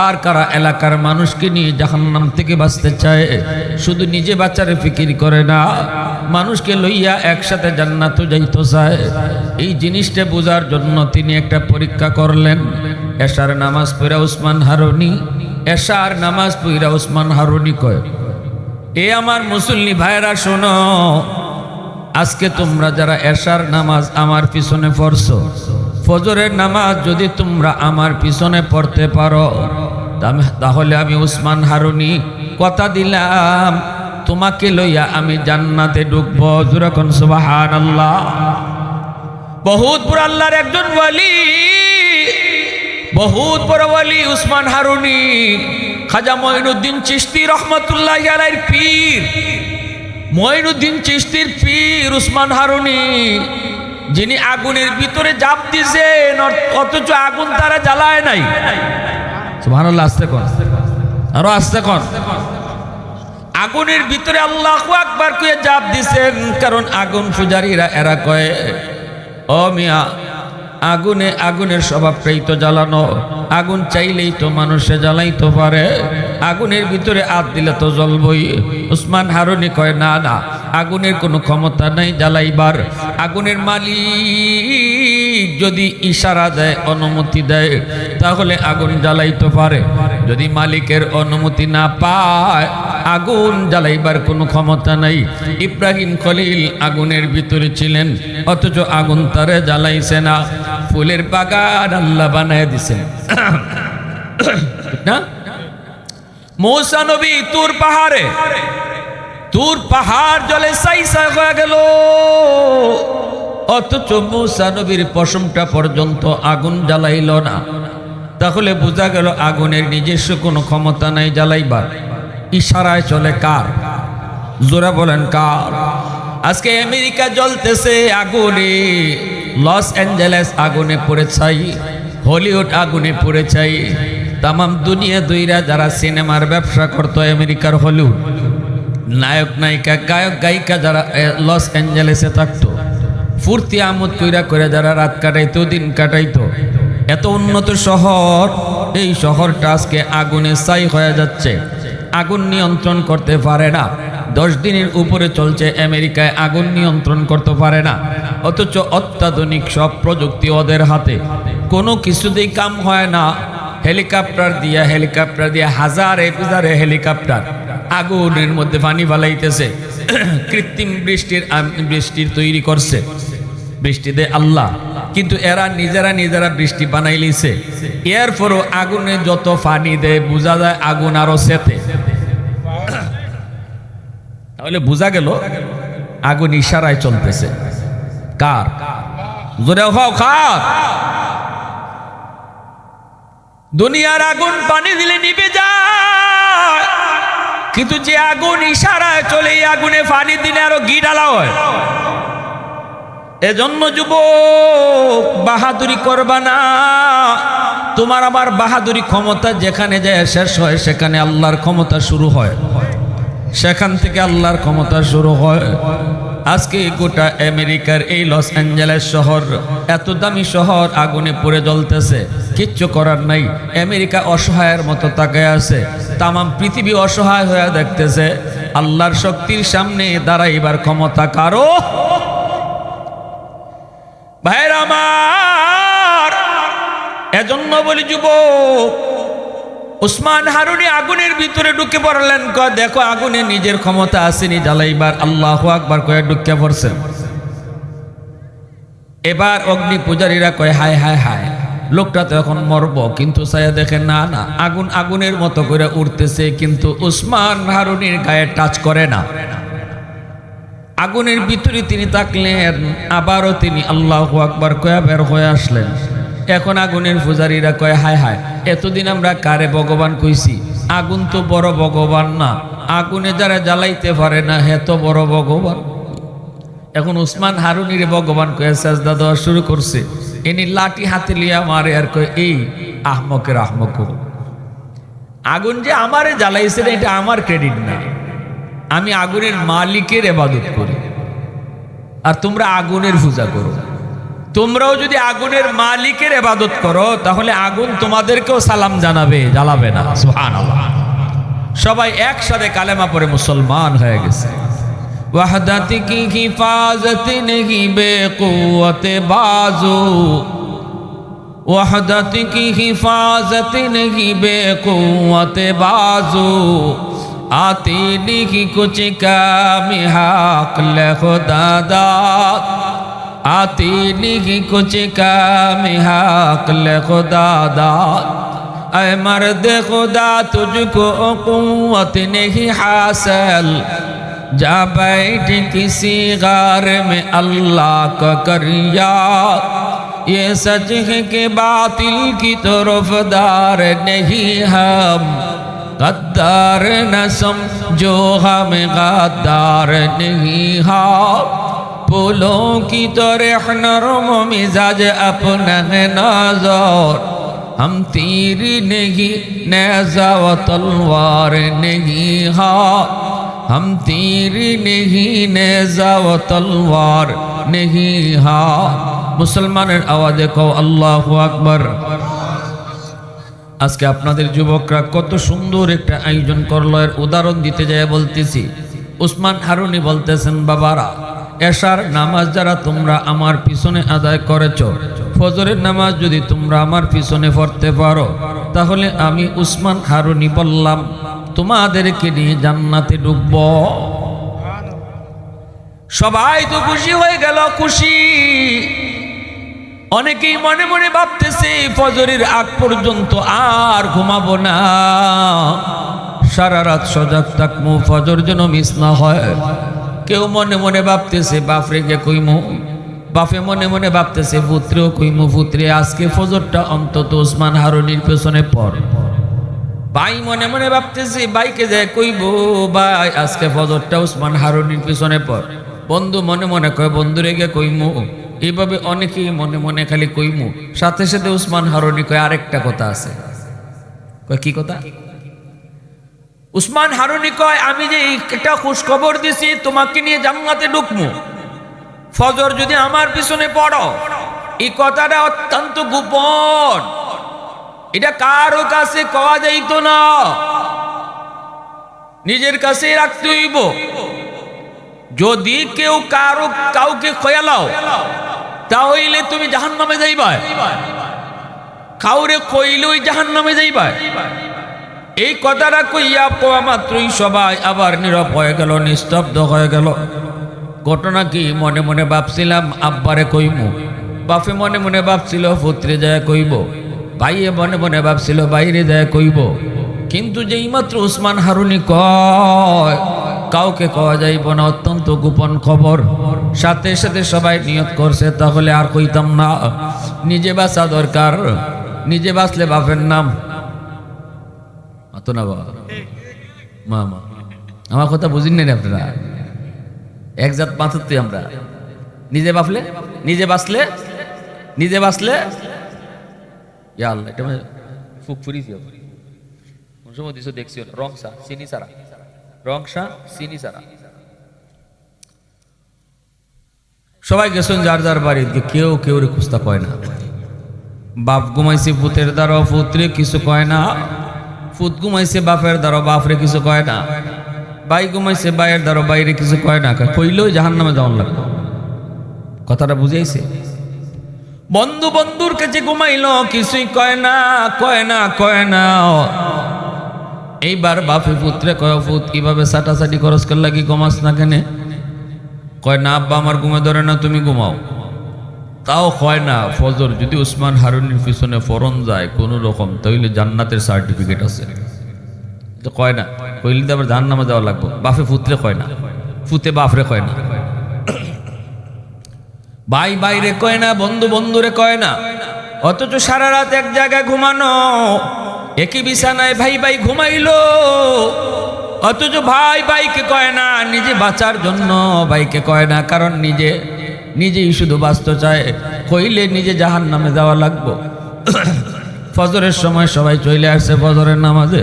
আর কারা এলাকার মানুষকে নিয়ে জাহান্নাম থেকে বাঁচতে চায়। শুধু নিজে বাঁচার ফিকির করে না, মানুষকে লইয়া একসাথে জান্নাতও যাইতে চায়। এই জিনিসটা বোঝার জন্য তিনি একটা পরীক্ষা করলেন। এশার নামাজ পড়া উসমান হারুনি, এশার নামাজ পড়া উসমান হারুনি কয়, এ আমার মুসল্লি ভাইরা শোনো, আজকে তোমরা যারা এশার নামাজ আমার পিছনে পড়ছো, ফজরের নামাজ যদি তোমরা আমার পিছনে পড়তে পারো তাহলে আমি উসমান হারুনি কথা দিলাম তোমাকে লইয়া আমি জান্নাতে ঢুকবো। যখন সুবহানাল্লাহ। বহুত বড় আল্লাহর একজন ওয়ালি, বহুত বড় ওয়ালি উসমান হারুনি। খাজা মঈনুদ্দিন চিশতি রহমাতুল্লাহি আলাইহির পীর, মঈনুদ্দিন চিশতির পীর উসমান হারুনি, যিনি আগুনের ভিতরে জাপ দিয়েছেন অথচ আগুন তারা জ্বালায় নাই। সুবহানাল্লাহ। আস্তে কোন, আরো আস্তে কোন। আগুনের ভিতরে আল্লাহু আকবার কয়ে জাপ দিয়েছেন, কারণ আগুন পূজারীরা এরা কয়, ও মিয়া আগুনের স্বভাবটাই তো জ্বালানো, আগুন চাইলেই তো মানুষে জ্বালাইতে পারে, আগুনের ভিতরে হাত দিলে তো জ্বলবই। উসমান হারুনি কয়, না না, আগুনের কোনো ক্ষমতা নাই জ্বালাইবার। আগুনের মালিক যদি ইশারা দেয়, অনুমতি দেয়, তাহলে আগুন জ্বালাইতে পারে। যদি মালিকের অনুমতি না পায় আগুন জ্বালাইবার কোনো ক্ষমতা নাই। ইব্রাহিম খলিল আগুনের ভিতরে ছিলেন, অথচ আগুন তারে জ্বালাইছে না। ফুলের বাগান আল্লাহ বানায় দিছেন না। মূসা নবী তুর পাহাড়ে তুর পাহাড় জলে সাইসা হয়ে গেল, অথচ মূসা নবীর পশমটা পর্যন্ত আগুন জ্বালাইল না। তাহলে বোঝা গেল আগুনের নিজস্ব কোনো ক্ষমতা নাই জ্বালাইবার, ইশারায় চলে কার? জোরা বলেন কার? আজকে আমেরিকা জ্বলতেছে আগুনে, লস অ্যাঞ্জেলেস আগুনে পড়ে ছাই, হলিউড আগুনে পড়ে ছাই। তামাম দুনিয়া দইরা যারা সিনেমার ব্যবসা করতো আমেরিকার হলিউড, নায়ক নায়িকা গায়ক গায়িকা যারা লস অ্যাঞ্জেলেসে থাকতো, ফুর্তি আমোদ কইরা করে যারা রাত কাটাইতো দিন কাটাইতো, এত উন্নত শহর, এই শহরটা আজকে আগুনে ছাই হয়ে যাচ্ছে। আগুন নিয়ন্ত্রণ করতে পারে না। 10 দিনের উপরে চলছে আমেরিকায়, আগুন নিয়ন্ত্রণ করতে পারে না। অথচ অত্যাধুনিক সব প্রযুক্তি ওদের হাতে, কোনো কিছুতেই কাম হয় না। হেলিকপ্টার দিয়া হাজারে হেলিকপ্টার আগুনের মধ্যে পানি ফালাইতেছে, কৃত্রিম বৃষ্টির তৈরি করছে, বৃষ্টি দেয় আল্লাহ, কিন্তু এরা নিজেরা বৃষ্টি বানাই লিছে। এরপরও আগুনে যত পানি দেয় বোঝা যায় আগুন আরো সেতে। তাহলে বোঝা গেল আগুন ইশারায় চলতেছে। কার? জোরে খাও কার? দুনিয়ার আগুন পানি দিলে নিভে যায়, কিন্তু যে আগুন ইশারায় চলে, এই আগুনে পানি দিলে আরো ঘি ঢালা হয়। এজন্য যুবক, বাহাদুরি করবা না। তোমার আবার বাহাদুরি ক্ষমতা যেখানে যায় শেষ হয়, সেখানে আল্লাহর ক্ষমতা শুরু হয়, সেখান থেকে আল্লাহর ক্ষমতা শুরু হয়। আজকে গোটা আমেরিকার এই লস অ্যাঞ্জেলেস শহর, এত দামি শহর আগুনে পুড়ে জ্বলতেছে, কিচ্ছু করার নাই। আমেরিকা অসহায়ের মতো তাকায় আছে, তামাম পৃথিবী অসহায় হয়ে দেখতেছে। আল্লাহর শক্তির সামনে দাঁড়াইবার ক্ষমতা কারো? ভাইরা আমার, এজন্য বলি যুবক, উসমান হারুনি আগুনের ভিতরে ঢুকে পড়লেন। কয় দেখো আগুনে নিজের ক্ষমতা আসেনি জ্বালাইবার, আল্লাহু আকবার কয়ে ঢুকে পড়ছেন। এবার অগ্নি পূজারীরা কয় হায় হায় হায়, লোকটা তো এখন মরব, কিন্তু সায়া দেখে না না, আগুন আগুনের মতো করে উঠতেছে, কিন্তু উসমান হারুনির গায়ে টাচ করে না। আগুনের ভিতরে তিনি থাকলেন, আবারও তিনি আল্লাহু আকবার কয়া বের হয়ে আসলেন। এখন আগুনের পূজারীরা কয় হায় হায়, এতদিন আমরা কারে ভগবান কইছি, আগুন তো বড় ভগবান না, আগুনে যারা জ্বালাইতে পারে না হে তো বড় ভগবান। এখন উসমান হারুনির ভগবান কয়ে সাজদা দেওয়া শুরু করছে। ইনি লাঠি হাতে লিয়া মারে আর কয় এই আহমকের আহমক, আগুন যে আমারে জ্বালাইছে এটা আমার ক্রেডিট না, আমি আগুনের মালিকের ইবাদত করি, আর তোমরা আগুনের পূজা করো। তোমরাও যদি আগুনের মালিকের ইবাদত করো, তাহলে আগুন তোমাদেরকেও সালাম জানাবে, জ্বালাবে না। সুবহানাল্লাহ। সবাই একসাথে কালেমা পড়ে মুসলমান হয়ে গেছে। ওয়াহদাত কি হিফাজত নেহি বেকুওয়াত বাজু, ওয়াহদাত কি হিফাজত নেহি বেকুওয়াত বাজু, आती लिखी कुछ काम हक ले खुदा दाद, आती लिखी कुछ काम हक ले खुदा दाद। ऐ मर्द खुदा तुझको क़ुव्वत नहीं हासिल, जा बैठ किसी गार में अल्लाह का कर याद। ये सच है कि बातिल की तरफदार नहीं हम, गद्दार न समझो हम गद्दार नहीं हाँ। फूलों की तरह नरम मिजाज अपना है नजर, हम तीर नहीं नेज़ा व तलवार नहीं हाँ, हम तीर नहीं नेज़ा व तलवार नहीं हाँ। मुसलमाনের আওয়াজে কও আল্লাহু আকবার। আজকে আপনাদের যুবকরা কত সুন্দর একটা আয়োজন করলো, এর উদাহরণ দিতে যায় বলতেছি। উসমান হারুনি বলতেছেন, বাবারা এশার নামাজ যারা তোমরা আমার পিছনে আদায় করেছো, ফজরের নামাজ যদি তোমরা আমার পিছনে পড়তে পারো, তাহলে আমি উসমান হারুনি বললাম তোমাদেরকে নিয়ে জান্নাতে ঢুকব। সবাই তো খুশি হয়ে গেল, খুশি। অনেকেই মনে মনে ভাবতেছে ফজরের আগ পর্যন্ত আর ঘুমাবো না, সারা রাত সজাগ থাকমু, ফজর যেন মিস না হয়। কেউ মনে মনে ভাবতেছে বাপরে কে কইমু, বাপে মনে মনে ভাবতেছে পুত্রেও কইমু, পুত্রে আজকে ফজরটা অন্তত ওসমান হারুনির পেছনে পড়। ভাই মনে মনে ভাবতেছে ভাইকে যায় কইব, ভাই আজকে ফজরটা ওসমান হারুনির পেছনে পড়। বন্ধু মনে মনে কয় বন্ধুরে গে কইমু। এইভাবে অনেকেই মনে মনে খালি কইমু, সাথে সাথে ওসমান হারুনি কয় আরেকটা কথা আছে। কয় কি কথা? উসমান হারুনি কয় আমি যে একটা খুশ খবর দিছি তোমাকে নিয়ে জান্নাতে ঢুকমু, ফজর যদি আমার পিছনে পড়ো। এই কথাটা অত্যন্ত গোপন, এটা কারো কাছে কওয়া যাইতো না, নিজের কাছে রাখতে হইব। যদি কেউ কাউকে খয়ালাও তাহলে তুমি জাহান্নামে যাইবা, কাউরে কইলেই জাহান্নামে যাইবা। এই কথাটা কইয়া পাওয়া মাত্রই সবাই আবার নীরব হয়ে গেল, নিস্তব্ধ হয়ে গেল। ঘটনা কি? মনে মনে ভাবছিলাম আব্বারে কইমু, বাপে মনে মনে ভাবছিল পুত্রে যায় কইব, ভাইয়ে মনে মনে ভাবছিল বাইরে যায় কইব। কিন্তু যেই মাত্র ওসমান হারুনি কয় কাউকে কওয়া যাইব না, অত্যন্ত গোপন খবর, সাথে সাথে সবাই নিয়ত করছে তাহলে আর কইতাম না, নিজে বাঁচা দরকার। নিজে বাঁচলে বাপের নাম না বাবা মামা। আমার কথা বুঝিন না আপনারা, এক জাত পাঁচত্তি আমরা। নিজে বাঁচলে নিজে বাঁচলে আল্লাহ এটা ফুক ফুরিছি সময় দিছো দেখছি রংসা চিনি সারা, রংসা চিনি সারা। সবাই গেছেন যার যার বাড়ি, কেউ কেউ রে খুঁজতা কয় না। বাপ ঘুমাইছে পুতের দ্বারা, পুত্রে কিছু কয় না। পুত ঘুমাইছে বাপের দ্বারা, বাপরে কিছু কয় না। ভাই ঘুমাইছে ভাইয়ের দ্বারা, বাইরে কিছু কয় না। কইলেও জাহান্নামে যাওয়ার লাগবে। কথাটা বুঝাইছে? বন্ধু বন্ধুর কাছে ঘুমাইলো, কিছুই কয় না, কয় না, কয় না। এইবার বাপে পুত্রে কয়, পুত কিভাবে সাটাসাটি খরচ কর লাগি ঘুমাস না কেনে? কয় না আব্বা আমার ঘুমে ধরে না, তুমি ঘুমাও। তাও হয় না। ফজর যদি ওসমান হারুনির পিছনে ফরন যায় কোনো রকম, তাইলে জান্নাতের সার্টিফিকেট আছে। তো কয় না, কইলে তো আবার জাহান্নামে যাওয়া লাগবে। বাপে পুত্রে কয় না, পুতে বাপরে কয় না, ভাই বাইরে কয় না, বন্ধু বন্ধুরে কয় না। অথচ সারা রাত এক জায়গায় ঘুমানো, একই বিছানায় ভাই ভাই ঘুমাইলো, অথচ ভাই ভাইকে কয় না, নিজে বাঁচার জন্য ভাইকে কয় না, কারণ নিজেই শুধু বাঁচতে চায়। কইলে নিজে জাহান্নামে যাওয়া লাগবো। ফজরের সময় সবাই চলে আসছে ফজরের নামাজে।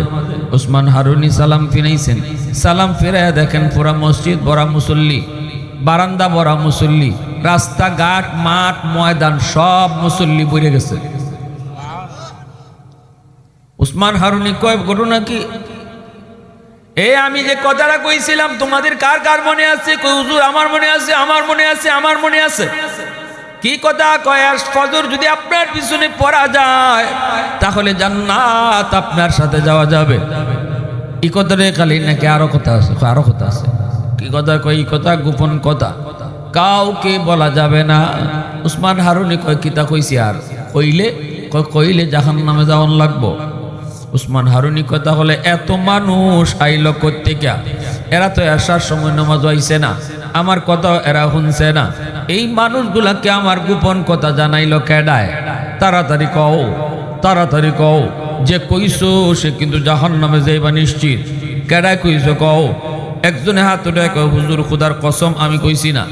ওসমান হারুনি সালাম ফিরাইছেন, সালাম ফিরাইয়া দেখেন পুরা মসজিদ ভরা মুসল্লি, বারান্দা ভরা মুসল্লি, রাস্তাঘাট মাঠ ময়দান সব মুসল্লি ভরে গেছে। ওসমান হারুনি কয় ঘটনা কি? আমি যে কথাটা কইছিলাম তোমাদের কার কার মনে আছে? কই হুজুর আমার মনে আছে, আমার মনে আছে, আমার মনে আছে। কি কথা কয়? ফজর যদি আপনার পিছনে পড়া যায় তাহলে জান্নাত আপনার সাথে যাওয়া যাবে। এই কথাটা খালি নাকি আরো কথা আছে? আরো কথা আছে। কি কথা কয়? এই কথা গোপন কথা, কাউকে বলা যাবে না। ওসমান হারুনি কয় কিতা কইছি আর কইলে জাহান্নামে যাওয়ান লাগবো। ওসমান হারুনি কথা হলে এত মানুষ আইলো কোত্থেকে? এরা তো আসার সময় নামাজ হইছে না, আমার কথা এরা শুনছে না। এই মানুষগুলাকে আমার গোপন কথা জানাইলো কেডায়? তাড়াতাড়ি কও, তাড়াতাড়ি কও। যে কইছো সে কিন্তু জাহান্নামে যাইবা নিশ্চিত। কেডায় কইছো কও? একজনে হাত উঠায় কয় হুজুর খুদার কসম আমি কইছি না,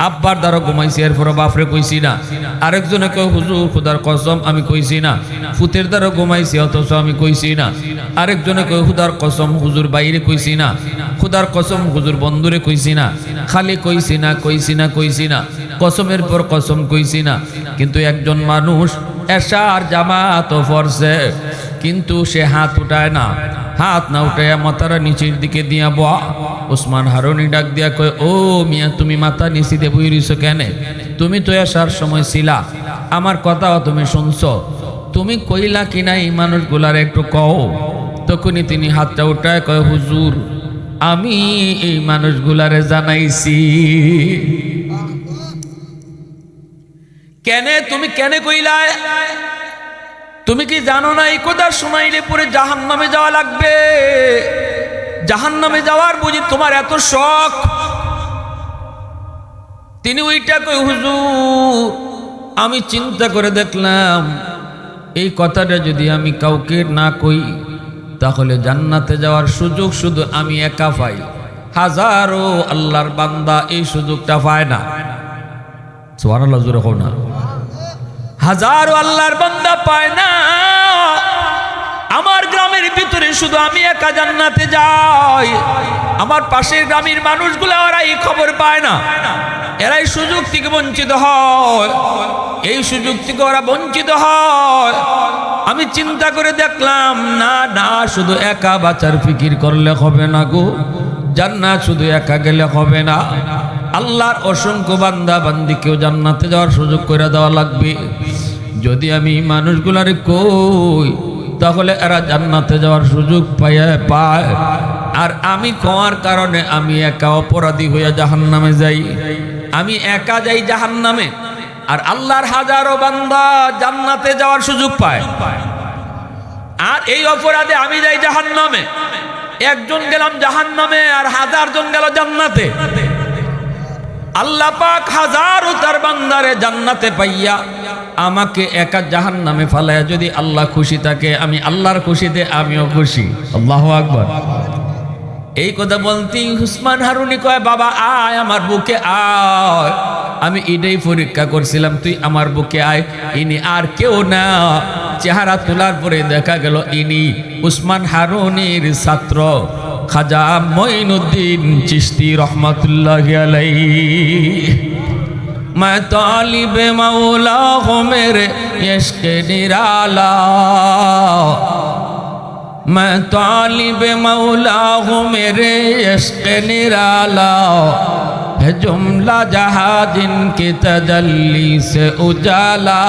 আব্বার দ্বারা ঘুমাইছি এরপর বাপরে কইছি না। আরেকজনে কয় হুজুর খুদার কসম আমি কইছি না, ফুতের দ্বারা ঘুমাইছি অথচ আমি কইছি না। আরেকজনে কয় খুদার কসম হুজুর বাইরে কইছি না, খুদার কসম হুজুর বন্ধুরে কইছি না। খালি কইছি না, কইছি না, কইছি না, কসমের পর কসম কইছি না। কিন্তু একজন মানুষ এশার জামাত পড়ছে, কিন্তু সে হাত উঠায় না, হাত না উঠাইয়া মাথাটা নিচের দিকে দিয়া বয়া। ওসমান হারুনি ডাক দিয়া কয়, ও মিয়া তুমি মাথা নিচিতে বই রইছো কেন? তুমি তো আসার সময় ছিলা, আমার কথাও তুমি শুনছো, তুমি কইলা কিনা এই মানুষগুলার একটু কও। তখনই তিনি হাতটা উঠায় কয় হুজুর আমি এই মানুষগুলারে জানাইছি। কেন? তুমি কেন কইলা? তুমি কি জানো না এই কথা শুনাইলে পরে জাহান্নামে যাওয়া লাগবে? জাহান্নামে যাওয়ার বুঝি তোমার এত শখ? তিনি ওইটা কই, হুজুর আমি চিন্তা করে দেখলাম এই কথাটা যদি আমি কাউকে না কই তাহলে জান্নাতে যাওয়ার সুযোগ শুধু আমি একা পাই, হাজারো আল্লাহর বান্দা এই সুযোগটা পায় না। সুবহানাল্লাহ, জোরে কও না। হাজারো আল্লাহর বান্দা পায় না। আমার গ্রামের ভিতরে শুধু আমি একা জান্নাতে যাই, আমার পাশের গ্রামের মানুষগুলো ওরা এই খবর পায় না, এরাই সুযোগ থেকে বঞ্চিত হয়, এই সুযোগ থেকে ওরা বঞ্চিত হয়। আমি চিন্তা করে দেখলাম না না, শুধু একা বাঁচার ফিকির করলে হবে না গো, জান্নাত শুধু একা গেলে হবে না, আল্লাহর অসংখ্য বান্দা বান্দিকেও জান্নাতে যাওয়ার সুযোগ করে দেওয়া লাগবে। যদি আমি মানুষগুলারে কই তাহলে এরা জান্নাতে যাওয়ার সুযোগ পায়, আর আমি কোয়ার কারণে আমি একা অপরাধী হইয়া জাহান্নামে যাই, আমি একা যাই জাহান্নামে, আর আল্লাহর হাজারো বান্দা জান্নাতে যাওয়ার সুযোগ পায়, আর এই অপরাধে আমি যাই জাহান্নামে। একজন গেলাম জাহান্নামে আর হাজার জন গেল জান্নাতে। আল্লাহ পাক হাজারো তার বান্দারে জান্নাতে পাইয়া আমাকে একা জাহান্নামে ফালায়া যদি আল্লাহ খুশি থাকে, আমি আল্লাহর খুশিতে আমিও খুশি। আল্লাহু আকবার। এই কথা বলতেই উসমান হারুনি কয়, বাবা আয় আমার বুকে আয়। আমি এটাই পরীক্ষা করছিলাম, তুই আমার বুকে আয়। ইনি আর কেউ না, চেহারা তোলার পরে দেখা গেল ইনি উসমান হারুনির ছাত্র খাজা মঈনুদ্দিন চিশতি রহমাতুল্লাহি আলাইহি। मैं तालिब मौला हूँ मेरे इश्क निराला, मैं तालिब मौला हूँ मेरे इश्क निराला, है जुमला जहाँ जिनकी तजल्ली से उजाला,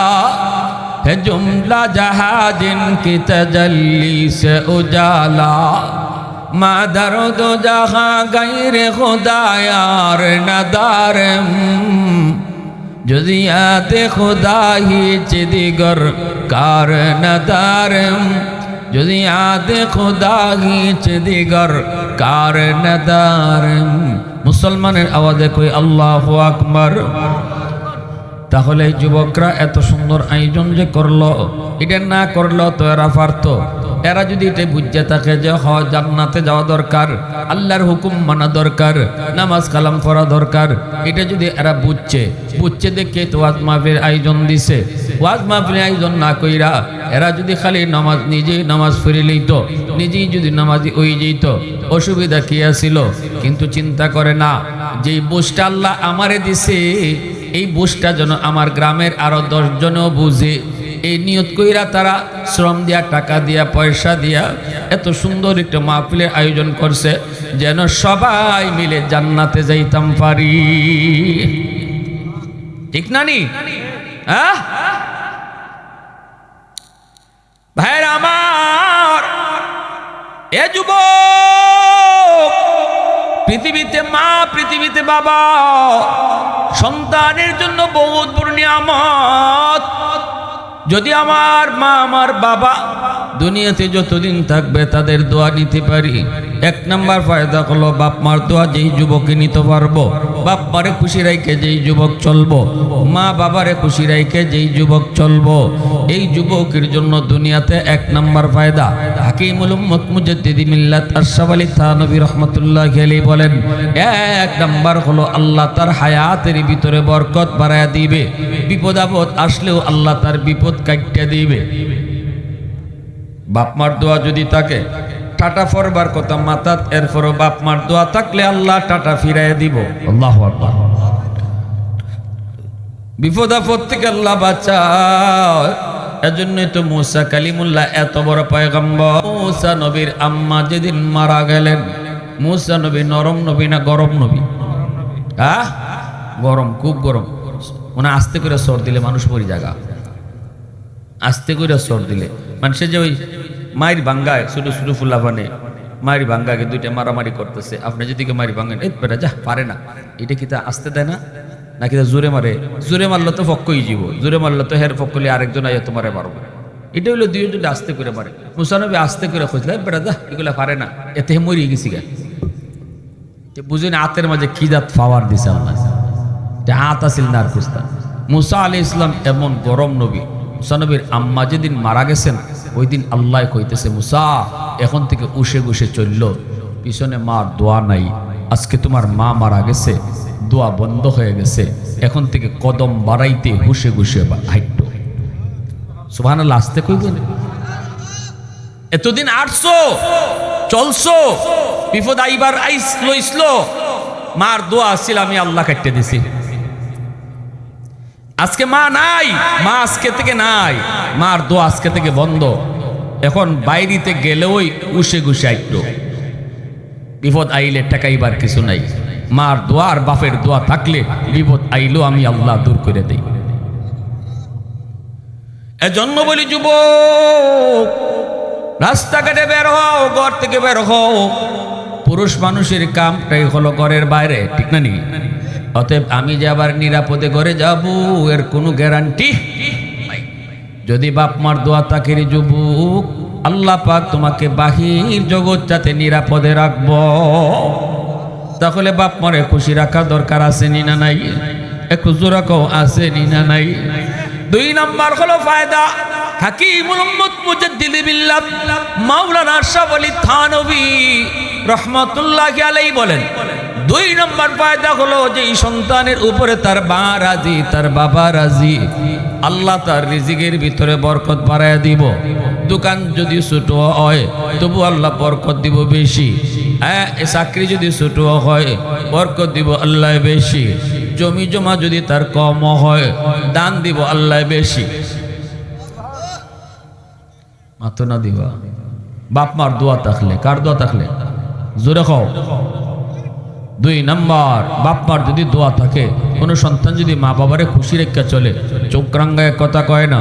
है जुमला जहाँ जिनकी तजल्ली से उजाला, मादर दो जहाँ गैर खुदा यार नदारम, जुजियात खुदा ही चिदिगर कार नदारम, जुजियात खुदा ही चिदिगर कार नदारम। मुसलमाনের আওয়াজে কই আল্লাহু আকবার। তাহলে যুবকরা এত সুন্দর আয়োজন যে করলো, এটা না করলো তো এরা পারতো। এরা যদি এটা বুঝতে থাকে যে জান্নাতে যাওয়া দরকার, আল্লাহর হুকুম মানা দরকার, নামাজ কালাম পড়া দরকার, এটা যদি এরা বুঝছে দেখে তো ওয়াজ মাহফিলের আয়োজন দিছে। ওয়াজ মাহফিলের আয়োজন না কইরা এরা যদি খালি নিজেই নামাজ পড়ে লইত, নিজেই যদি নামাজি হয়ে যেত, অসুবিধা কি আছিল? কিন্তু চিন্তা করে না, যেই বুঝটা আল্লাহ আমারে দিছে এই বুঝটা যেন আমার গ্রামের আরো 10 জনও বুঝে, এই নিয়ত কইরা তারা শ্রম দিয়া, টাকা দিয়া, পয়সা দিয়া এত সুন্দর একটা মাহফিলের আয়োজন করছে যেন সবাই মিলে জান্নাতে যাইতাম পারি। ঠিক না নি? হ্যাঁ ভাইরা আমার, এ যুবক, পৃথিবীতে মা, পৃথিবীতে বাবা সন্তানের জন্য বহুত বড় নিয়ামত। যদি আমার মা আমার বাবা দুনিয়াতে যতদিন থাকবে তাদের দোয়া নিতে পারি, 1 নাম্বার ফায়দা হলো বাপ মার দোয়া যেই যুবকে নিতে পারবো, বাপ মারে খুশি রাইকে যেই যুবক চলবো, মা বাবারে খুশি রাইকে যেই যুবক চলবো, এই যুবকের জন্য দুনিয়াতে 1 নাম্বার ফায়দা। হাকিমুল উম্মত মুজাদ্দিদি মিল্লাত আশরাফ আলী থানভী রাহমাতুল্লাহি আলাইহি বলেন, 1 নাম্বার হলো আল্লাহ তার হায়াতের ভিতরে বরকত বাড়ায়া দিবে, বিপদ আপদ আসলেও আল্লাহ তার বিপদ কাটিয়ে দিবে। বাপ মার দোয়া যদি থাকে, টাটা ফরবার কথা মাথাত, এরপরও বাপ মার দোয়া থাকলে আল্লাহ টাটা ফিরাইয়া দিব। আল্লাহু আকবার। বিপদ আপদ থেকে আল্লাহ বাঁচায়। এজন্যই তো মুসা কালিমুল্লাহ এত বড় পয়গম্বর। মুসা নবীর আম্মা যেদিন মারা গেলেন, মুসা নবী নরম নবী না গরম নবী? হ্যাঁ গরম, খুব গরম। মানে আস্তে করে সর দিলে মানুষ পরি জায়গা, আস্তে করে সর দিলে মানুষের যে ওই মায়ের ভাঙ্গায় ছোটো ছোটো ফুলাফানে মায়ের ভাঙ্গাকে 2টা মারামারি করতেছে, আপনি যেদিকে মায়ের ভাঙ্গেন এই বেটা যা পারে না, এটা কি তা আসতে দেয় না নাকি তা জোরে মারে? জোরে মারলে তো ফক্কই জীব, জোরে মারলে তো হের ফক্কলি আরেকজন আইয়া তোমারে মারবে। এটা হইলো দুইজন আস্তে করে পারে। মুসা নবী আস্তে করে খুঁজলে বেটা দা এগুলা পারে না, এতে মরিয়ে গেছি গা। বুঝেন আতের মাঝে কি জাত পাওয়ার দিছে আল্লাহ, এটা আত আসিল না আর খুঁজতাম। মুসা আলাইহিস সালাম এমন গরম নবী, মুসা নবীর আম্মা যেদিন মারা গেছেন ওই দিন আল্লাহ কইতেছে মুসা এখন থেকে উসে গুসে চলল, পিছনে মার দোয়া নাই, আজকে তোমার মা মারা গেছে, দোয়া বন্ধ হয়ে গেছে, এখন থেকে কদম বাড়াইতে হুসে গুসে হাইটো। সুবহানাল্লাহ, আসতে কইবেন। এতদিন আটছো চলছো, বিপদ আইবার লইসলো, মার দোয়া আসছিল আমি আল্লাহ কাটতে দিছি। আজকে মা নাই, মা আজকে থেকে নাই, মার দোয়া আজকে থেকে বন্ধ। এখন বাইরিতে গেলেওই উসে গুসে আইটো, বিপদ আইলে ঠেকাইবার কিছু নাই। মার দোয়া আর বাপের দোয়া থাকলে বিপদ আইলো আমি আল্লাহ দূর করে দেই। এজন্য বলি যুবক, রাস্তাঘাটে বের হও, ঘর থেকে বের হও, পুরুষ মানুষের কামটাই হলো ঘরের বাইরে, ঠিক না নি? অতএব আমি যে আবার নিরাপদে ঘরে যাব এর কোনো গ্যারান্টি নাই। যদি বাপ মার দোয়া থাকে রে যুবক, আল্লাহ পাক তোমাকে বাহির জগৎ যাতে নিরাপদে রাখব, তাহলে বাপ মারে খুশি রাখা দরকার আছে নি না নাই? একটু জোরা কও আছে নি না নাই? 2 নম্বর হলো ফায়দা, হাকিমুল উম্মত মুজাদ্দিদ বিল্লাহ মাওলানা আশরাফ আলী থানভী রাহমাতুল্লাহি আলাইহি বলেন, 2 নম্বর ফায়দা হলো যে সন্তানের উপরে তার মা রাজি, তার বাবা রাজি, আল্লাহ তার রিজিকের ভিতরে বরকত বাড়ায় দিব। দোকান যদি ছোট হয় তবু আল্লাহ বরকত দিব বেশি। চাকরি যদি ছোট হয় বরকত দিব আল্লাহ বেশি। জমি জমা যদি তার কম হয় দান দিব আল্লাহ বেশি। মাত্র না দিবা বাপ মার দোয়া থাকলে, কার দোয়া থাকলে জোরে খাও। 2 নম্বর, বাপ মার যদি দোয়া থাকে, কোনো সন্তান যদি মা বাবারে খুশি রেখা চলে, চোখ রাঙ্গায় কথা কয় না,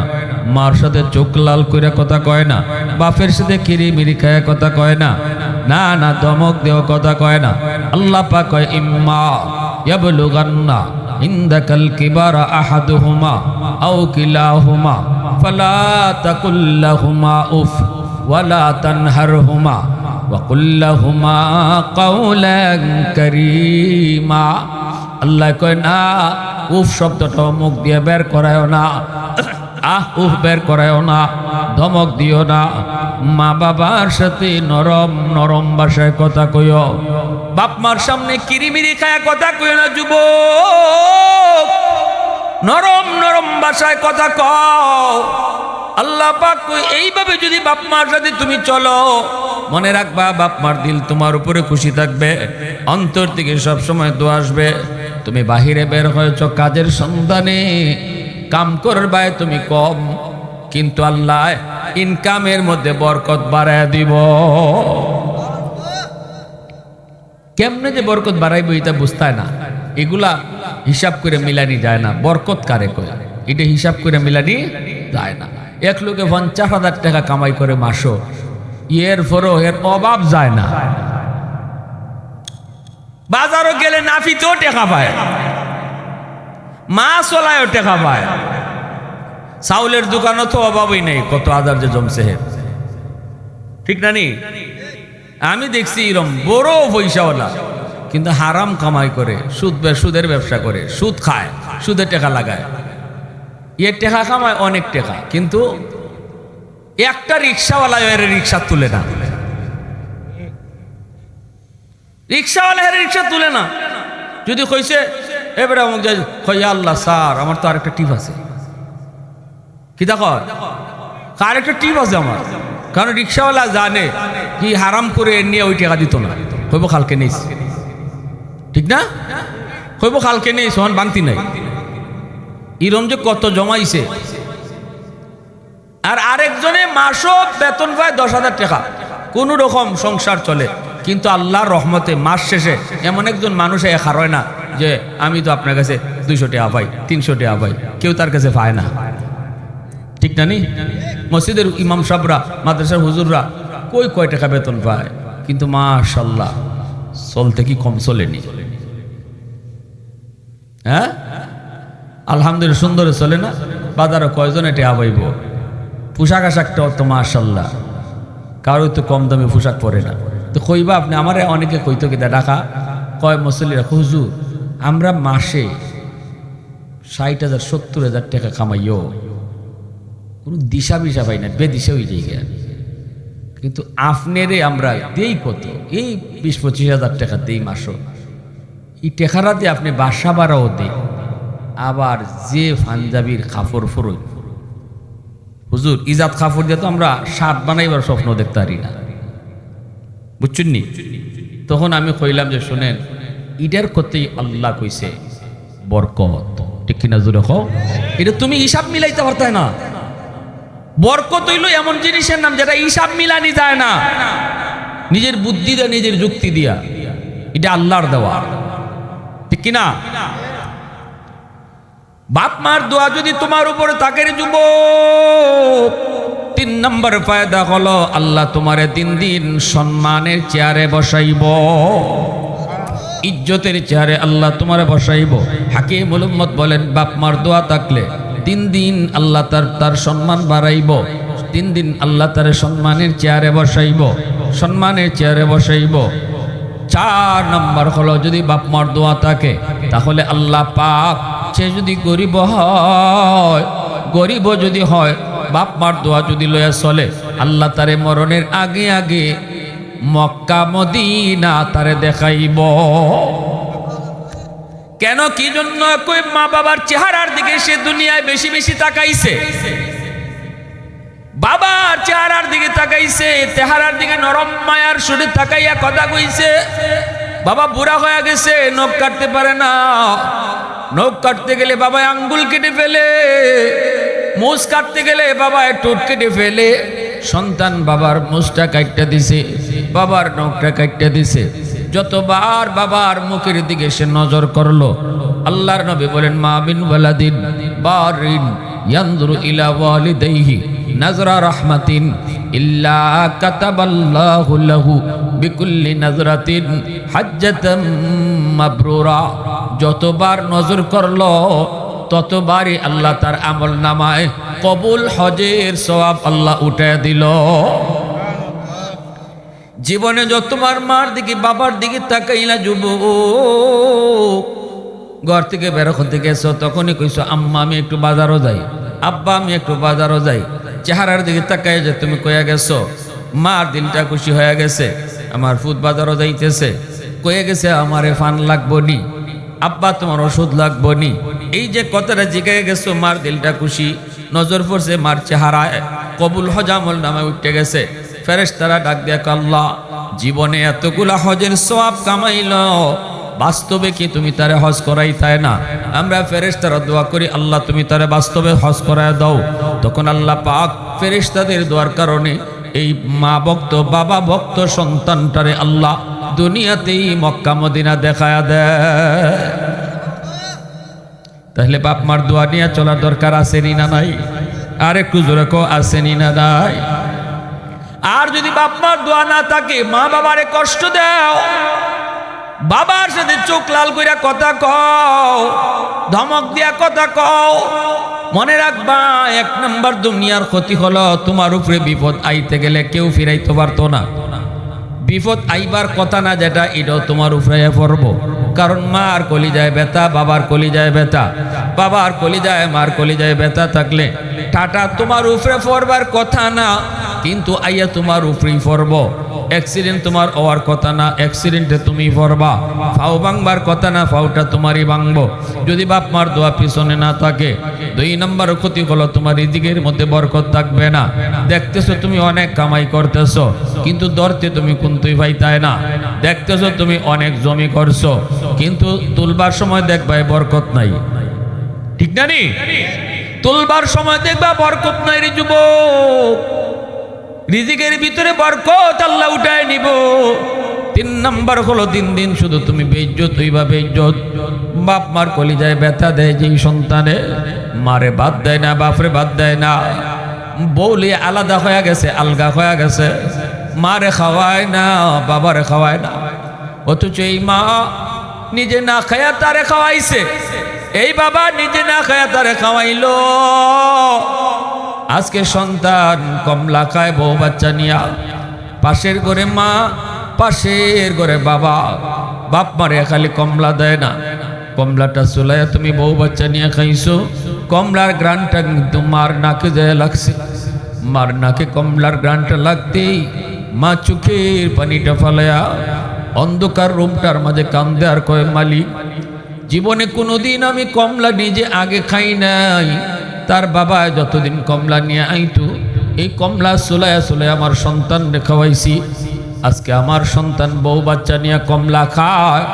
মার সাথে চোখ লাল করে কথা কয় না, বাপের সাথে কিরিমিরি খায় কথা কয় না, না না ধমক দেও কথা কয় না। আল্লাহ পাক কয় ইম্মা ইয়াবলুগান্না ইনদাকাল কিবারা আহাদুহুমা আও কিলাহুমা ফালা তাকুল লাহুমা উফ ওয়ালা তানহারহুমা ওয়াকুল লাহুমা কাওলান কারীমা। আল্লাহ কয় না, উফ শব্দটা মুখ দিয়ে বের করায়ও না, উফ বের করায়ও না, ধমক দিও না। মা বাবার সাথে নরম নরম ভাষায় কথা কইও, বাপ মার সামনে কিরিমিরি খায় কথা কইও না যুবক, নরম নরম ভাষায় কথা কও। আল্লাহ পাক কই এইভাবে যদি বাপ মার সাথে তুমি চলো, মনে রাখবা বাপ মার দিল তোমার উপরে খুশি থাকবে, অন্তর থেকে সব সময় দোয়া আসবে। তুমি বাহিরে বের হয়েছ কাজের সন্ধানে, কাম করবায় তুমি কম, কিন্তু আল্লাহ ইনকামের মধ্যে বরকত বাড়ায় দিব। কেমনে যে বরকত বাড়াইব এটা বুঝতায় না, এগুলা হিসাব করে মিলানি যায় না। বরকত কারে কয় এটা হিসাব করে মিলানি যায় না। এক লোকে 50,000 টাকা কামাই করে মাসো, এর পরও এর অভাব যায় না। বাজারও গেলে নাফিতেও টাকা পায়, মাছ ওলায়ও টাকা পায়, চাউলের দোকানও তো অভাবই নেই, কত আদার যে জমছে, ঠিক না নি? আমি দেখছি এরম বড় পয়সাওয়ালা কিন্তু হারাম কামাই করে, সুদের ব্যবসা করে, সুদ খায়, সুদে টাকা লাগায়, এর টাকা কামায় অনেক টাকা, কিন্তু একটা রিক্সাওয়ালা এর রিক্সা তুলে না, রিক্সাওয়ালা এর রিক্সা তুলে না। যদি কইছে এবারে অমুক যাই কই আল্লাহ স্যার আমার তো আরেকটা টিপ আছে, কি দেখো আরেকটা টিপ আছে আমার, কারণ রিক্সাওয়ালা জানে কি হারাম করে নিয়ে ওই টাকা দিত না, কইব কালকে নেই, ঠিক না? কইব কালকে নেই, সোহান বাংতি নাই, ইরম যে কত জমাইছে। আর আরেকজনে মাসও বেতন পায় 10,000 টাকা, কোন রকম সংসার চলে, কিন্তু আল্লাহর রহমতে মাস শেষে এমন একজন মানুষ হারয় না যে আমি তো আপনার কাছে 200 টাকা পাই, 300 টাকা পাই, কেউ তার কাছে পায় না, ঠিক না নি? মসজিদের ইমাম সাহেবরা, মাদ্রাসার হুজুররা কয় টাকা বেতন পায়, কিন্তু মাশাআল্লাহ চলতে কি কম চলেনি? হ্যাঁ আলহামদুলিল্লাহ সুন্দর চলে না? বাজারে কয়জনে টাকা পাইব? পোশাক আশাকটাও তো মাশাল্লাহ, কারো তো কম দামে পোশাক পরে না। তো কইবা আপনি আমার অনেকে কইতো কি ডাকা কয় মুসল্লিরা, হুজুর আমরা মাসে 60,000 70,000 টাকা কামাইও কোনো দিশা বিশা পাই না, বেদিশা হয়ে যাই গিয়া। কিন্তু আপনারে আমরা দেই কত, এই 20-25,000 টাকা দেই মাসও। এই টেকারাতে আপনি বাসা ভাড়াও দেই, আবার যে পাঞ্জাবির কাপড় ফরই হুজুর ইজাত কাপড় দিয়ে তো আমরা শার্ট বানাইবার স্বপ্ন দেখতে পারি না, বুঝছেন নি? তখন আমি কইলাম যে শোনেন, ইডের করতেই আল্লাহ কইছে বরকত, ঠিক কিনা জোরে কও? এটা তুমি হিসাব মিলাইতে পারতে না। বরকত হইল এমন জিনিসের নাম যেটা হিসাব মিলানি যায় না, নিজের বুদ্ধি দিয়া নিজের যুক্তি দিয়া, এটা আল্লাহর দেওয়া, ঠিক কিনা? বাপ মার দোয়া যদি তোমার উপরে থাকে রে যুবক, 3 নম্বর ফায়দা হলো আল্লাহ তোমারে দিন দিন সম্মানের চেয়ারে বসাইব, ইজ্জতের চেয়ারে আল্লাহ তোমারে বসাইব। হাকিমুল উম্মত বলেন বাপ মার দোয়া থাকলে দিন দিন আল্লাহ তার সম্মান বাড়াইব, দিন দিন আল্লাহ তার সম্মানের চেয়ারে বসাইব, সম্মানের চেয়ারে বসাইব। 4 নম্বর হলো যদি বাপ মার দোয়া থাকে তাহলে আল্লাহ পাক সে যদি গরিব হয়, গরিব যদি হয়, বাপ মার দোয়া যদি লয়া চলে, আল্লাহ তারে মরণের আগে আগে মক্কা মদিনা তারে দেখাইব। কেন কি জন্য? কই মা বাবার চেহারার দিকে সে দুনিয়ায় বেশি বেশি তাকাইছে, বাবার চেহারার দিকে তাকাইছে, চেহারার দিকে নরম মায়ার সুরে তাকাইয়া কথা কইছে। বাবা বুড়া হয়ে গেছে, নখ কাটতে পারে না, নখ কাটতে গেলে বাবা আঙ্গুল কেটে ফেলে, মুছ কাটতে গেলে বাবা ঠোঁট কেটে ফেলে। সন্তান বাবার মুছটা কাটতে দিছে, বাবার নখটা কাটতে দিছে। যতবার বাবার মুখের দিকে সে নজর করলো, আল্লাহর নবী বলেন মা মিন ওয়ালাদিন বারিন ইয়ানজুরু ইলা ওয়ালিদাইহি নাজরা রাহমাতিন ইল্লা কাতাবাল্লাহু লাহু বিকুল্লি নাজরাতিন হাজ্জাতাম মাবরুরা। যতবার নজর করলো ততবারই আল্লাহ তার আমল নামায় কবুল হজের সওয়াব আল্লাহ উঠায় দিল। জীবনে যতবার মার দিকে বাবার দিকে তাকাইলা যুবক, ঘর থেকে বের হতে গেছো তখনই কইছো আম্মা আমি একটু বাজারও যাই, আব্বা আমি একটু বাজারও যাই। চেহারার দিকে তাকাই যে তুমি কইয়া গেছো, মার দিলটা খুশি হয়ে গেছে, আমার ফুট বাজারও যাইতেছে, কয়ে গেছে আমারে ফান লাগবো নি, আব্বা তোমার ওষুধ লাগবো নি। এই যে কথাটা জিগাই গেছো, মার দিলটা খুশি, নজর পড়ছে মার চেহারায়, কবুল হজ আমল নামে উঠে গেছে। ফেরেশতারা ডাক দেয়া আল্লাহ জীবনে এতগুলা হজের সওয়াব কামাইল, বাস্তবে কি তুমি তারে হজ করাই তাই না? আমরা ফেরেশতারা দোয়া করি আল্লাহ তুমি তারে বাস্তবে হজ করায় দাও। তখন আল্লাহ পাক ফেরেশতাদের দোয়ার কারণে এই মা ভক্ত বাবা ভক্ত সন্তানটারে আল্লাহ দুনিয়াতেই মক্কা মদিনা দেখায়া দেয়। তাহলে বাপ মার দোয়া নিয়ে চলার দরকার আসেনি না নাই? আর একটু জোরে কো আসেনি না নাই? আর যদি বাপ মার দোয়া না থাকে, মা বাবারে কষ্ট দাও, বাবার সাথে চোখ লাল কইরা কথা কও, ধমক দিয়া কথা কও, মনে রাখবা 1 নম্বর দুনিয়ার ক্ষতি হলো তোমার উপরে বিপদ আইতে গেলে কেউ ফিরাইতে পারতো না। বিপদ আইবার কথা না যেটা, এটাও তোমার উপরে পড়ব। কারণ মার কলিজায় ব্যথা, বাবার কলিজায় ব্যথা, বাবার কলিজায় মার কলিজায় ব্যথা থাকলে টাটা তোমার উপরে পড়বার কথা না, কিন্তু আইয়া তোমার উপরেই পড়ব। অ্যাক্সিডেন্ট তোমার হওয়ার কথা না, অ্যাক্সিডেন্টে তুমি পড়বা। ফাও ভাঙবার কথা না, ফাওটা তোমারই ভাঙবো। যদি বাপ মার দোয়া পিছনে না থাকে, 2 নম্বর ক্ষতি হলো তোমার রিজিকের মধ্যে বরকত থাকবে না। দেখতেছো তুমি অনেক কামাই করতেছো, কিন্তু ধরতে তুমি কুন্তুই পাইতায় না। দেখতেছো তুমি অনেক জমি করছো, কিন্তু তুলবার সময় দেখবা বরকত নাই, ঠিক না নি? তুলবার সময় দেখবা বরকত নাই রে যুবক। রিজিকের ভিতরে বরকত আল্লাহ উঠায় নিব। 3 নম্বর হলো দিন দিন শুধু তুমি বেইজ্জত হইবা, বেইজ্জত। বাপ মার কলিজায় ব্যথা দেয় যেই সন্তানে, মারে বাদ দেয় না, বাপরে বাদ দেয় না, বউলি আলাদা হয়ে গেছে, আলগা হয়ে গেছে, মারে খাওয়ায় না, বাবারে খাওয়ায় না। অথচ এই মা নিজে না খায়া তারে খাওয়াইছে, এই বাবা নিজে না খায়া তারে খাওয়াইলো। আজকে সন্তান কমলা খায় বউ বাচ্চা নিয়া, পাশের ঘরে মা, পাশের ঘরে বাবা, বাপ মারে খালি কমলা দেয় না, কমলাটা চুলাইয়া তুমি বউ বাচ্চা নিয়ে খাইছো, কমলার গ্রানটা কিন্তু মার নাকে যায় লাগছে, মার নাকে কমলার গ্রানটা লাগতেই মা চোখের পানিটা ফালায়া অন্ধকার রুমটার মাঝে কান্দে আর কয়, মালিক জীবনে কোনোদিন আমি কমলা নিজে আগে খাই নাই, তার বাবা যতদিন কমলা নিয়ে আইতো এই কমলা চুলাইয়া চুলাইয়া আমার সন্তান খাওয়াইছি, আজকে আমার সন্তান বউ বাচ্চা নিয়ে কমলা খায়,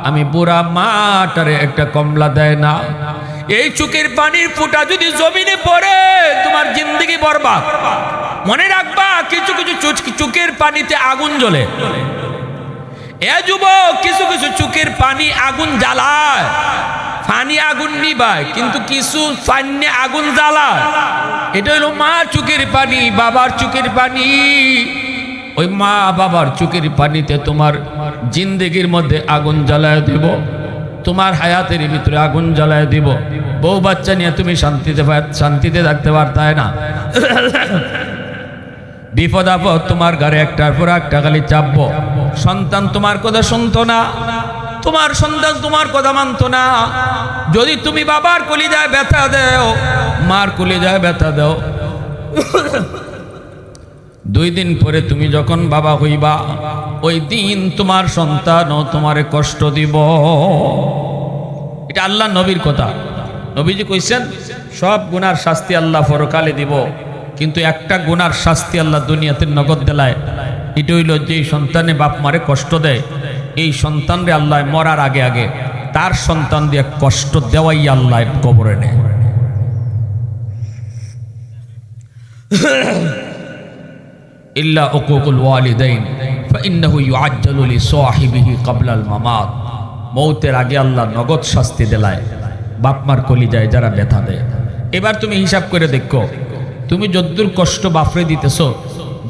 আমি বুড়া মাটারে একটা কমলা দেয় না। এই চোখের পানির ফুটা যদি জমিনে পড়ে তোমার জিন্দগি বরবাদ। মনে রাখবা কিছু কিছু চোখের পানিতে আগুন জ্বলে। এ যুবক, কিছু কিছু চোখের পানি আগুন জ্বালায়, পানি আগুন নিবায়, কিন্তু কিছু পানি আগুন জ্বালায়। এটা হলো মা চোখের পানি, বাবার চোখের পানি। ওই মা বাবার চোখের পানিতে তোমার জিন্দগির মধ্যে আগুন জ্বালায় দিব, তোমার হায়াতের ভিতরে আগুন জ্বালায় দিব। বউ বাচ্চা নিয়ে তুমি শান্তিতে থাকতে পারতায় না। বিপদ আপদ তোমার ঘরে একটার পর একটা খালি চাপবো। সন্তান তোমার কথা শুনতো না, তোমার সন্তান তোমার কথা মানতো না। যদি তুমি বাবার কলিজায় ব্যথা দেও, মার কলিজায় ব্যথা দেও, 2 দিন পরে তুমি যখন বাবা হইবা, ওই দিন তোমার সন্তানও তোমারে কষ্ট দিব। এটা আল্লাহ নবীর কথা। নবীজি কইছেন সব গুনার শাস্তি আল্লাহ পরকালে দিব, কিন্তু একটা গুনার শাস্তি আল্লাহ দুনিয়াতে নগদ দেলায়। এটা হইল যে সন্তানে বাপ মারে কষ্ট দেয়, এই সন্তানরে আল্লাহ মরার আগে আগে তার সন্তান দিয়ে কষ্ট দেওয়াই আল্লাহ কবরে নেয়। ইল্লা উকুকুল ওয়ালিদাইন ফাইন্নাহু ইউআজ্জালু লিসাহিবিহি ক্বাবলাল মামাত। মৌতের আগে আল্লাহ নগদ শাস্তি দেলায় বাপ মার কলিজায় যারা ব্যথা দেয়। এবার তুমি হিসাব করে দেখো, তুমি যদ্দুর কষ্ট বাপরে দিতেছো,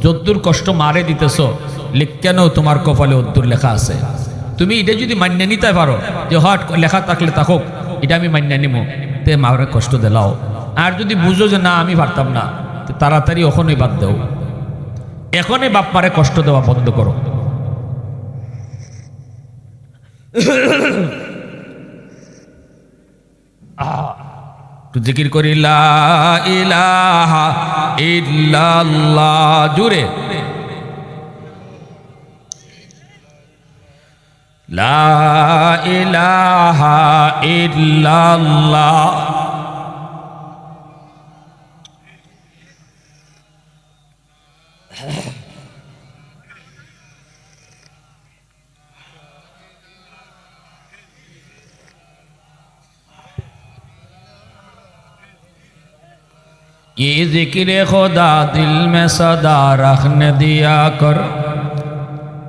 যদ্দুর কষ্ট মারে দিতেছো, লিখকেনও তোমার কপালে অদ্দুর লেখা আছে। তুমি এটা যদি মান্য নিতে পারো যে হট লেখা থাকলে থাকুক, এটা আমি মান্য নিব, তে মারে কষ্ট দিলাও। আর যদি বুঝো যে না আমি পারতাম না, তাড়াতাড়ি ওখানেই বাদ দাও, এখনই বাপ মারে কষ্ট দেওয়া বন্ধ করো। জিকির করি লা ইলাহা ইল্লাল্লাহ, জুড়ে লা ইলাহা ইল্লাল্লাহ। ये जिक्र खुदा दिल में सदा रखने दिया कर,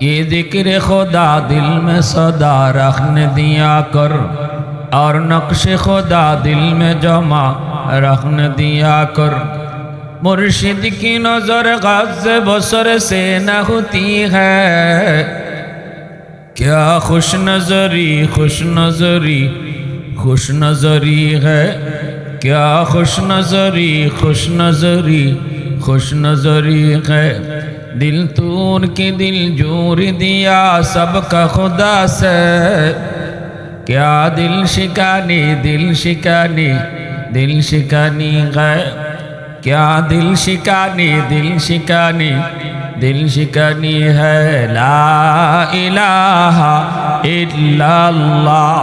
ये जिक्र खुदा दिल में सदा रखने दिया कर, और नक्श खुदा दिल में जमा रखने दिया कर। मुर्शिद की नजर ग़ज़ बसर से न होती है, क्या खुश नजरी खुश नजरी खुश नजरी है, क्या खुश नजरी खुश नजरी खुश नजरी है। दिल तूर की दिल जोर दिया सबका खुदा से, क्या दिल शिकानी दिल शिकानी दिल शिकानी है, क्या दिल शिकानी दिल शिकानी दिल शिकानी है। ला इलाहा इल्लल्लाह।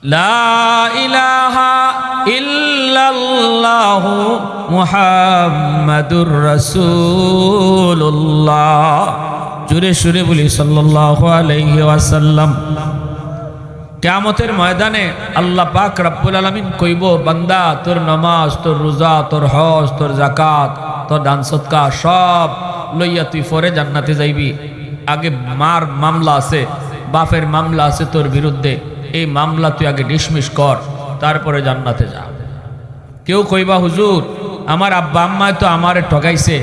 লা ইলাহা ইল্লাল্লাহু মুহাম্মাদুর রাসূলুল্লাহ। জোরে সুরে বলি সাল্লাল্লাহু আলাইহি ওয়াসাল্লাম। কিয়ামতের ময়দানে আল্লাহ পাক রব্বুল আলামিন কইব, বান্দা তোর নামাজ, তোর রোজা, তোর হজ, তোর যাকাত, তোর দান সদকা সব লইয়া তুই পরে জান্নাতে যাইবি। আগে মার মামলা আছে, বাপের মামলা আছে তোর বিরুদ্ধে, এই মামলা তুই আগে ডিসমিস কর, তারপরে জান্নাতে যা। কেউ কইবা হুজুর আমার আব্বা আম্মায় তো আমারে ঠকাইছে,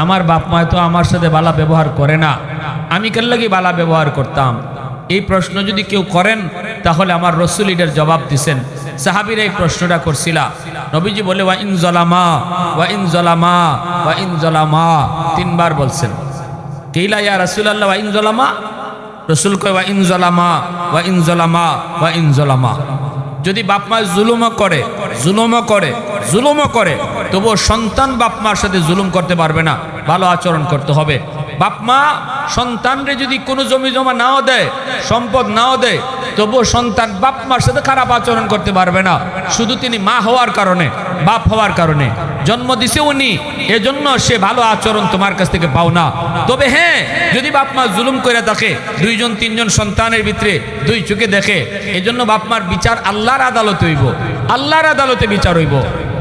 আমার বাপ মায় তো আমার সাথে বালা ব্যবহার করে না, আমি কেন লাগি বালা ব্যবহার করতাম? এই প্রশ্ন যদি কেউ করেন তাহলে আমার রসুল এটার জবাব দিছেন। সাহাবীরা এই প্রশ্নটা করছিলা, নবীজি বলে ওয়া ইন জালামা ওয়া ইন জালামা ওয়া ইন জালামা, তিনবার বলছেন। কেইলা ইয়া রাসূলুল্লাহ ওয়া ইন জালামা? রসুল কয় ওয়া ইন জালামা ওয়া ইন জালামা ওয়া ইন জালামা, যদি বাপ মা জুলুমও করে জুলুমও করে তবুও সন্তান বাপ মার সাথে জুলুম করতে পারবে না, ভালো আচরণ করতে হবে। বাপ মা সন্তানরে যদি কোনো জমি জমা নাও দেয়, সম্পদ নাও দেয়, তবুও সন্তান বাপ মার সাথে খারাপ আচরণ করতে পারবে না। শুধু তিনি মা হওয়ার কারণে, বাপ হওয়ার কারণে জন্ম দিছে উনি, এজন্য সে ভালো আচরণ তোমার কাছ থেকে পাও না। তবে হ্যাঁ, যদি বাপ মা জুলুম করে থাকে, দুইজন তিনজন সন্তানের ভিতরে দুই চোখে দেখে, এজন্য বাপ মার বিচার আল্লাহর আদালতে হইব, আল্লাহর আদালতে বিচার হইব।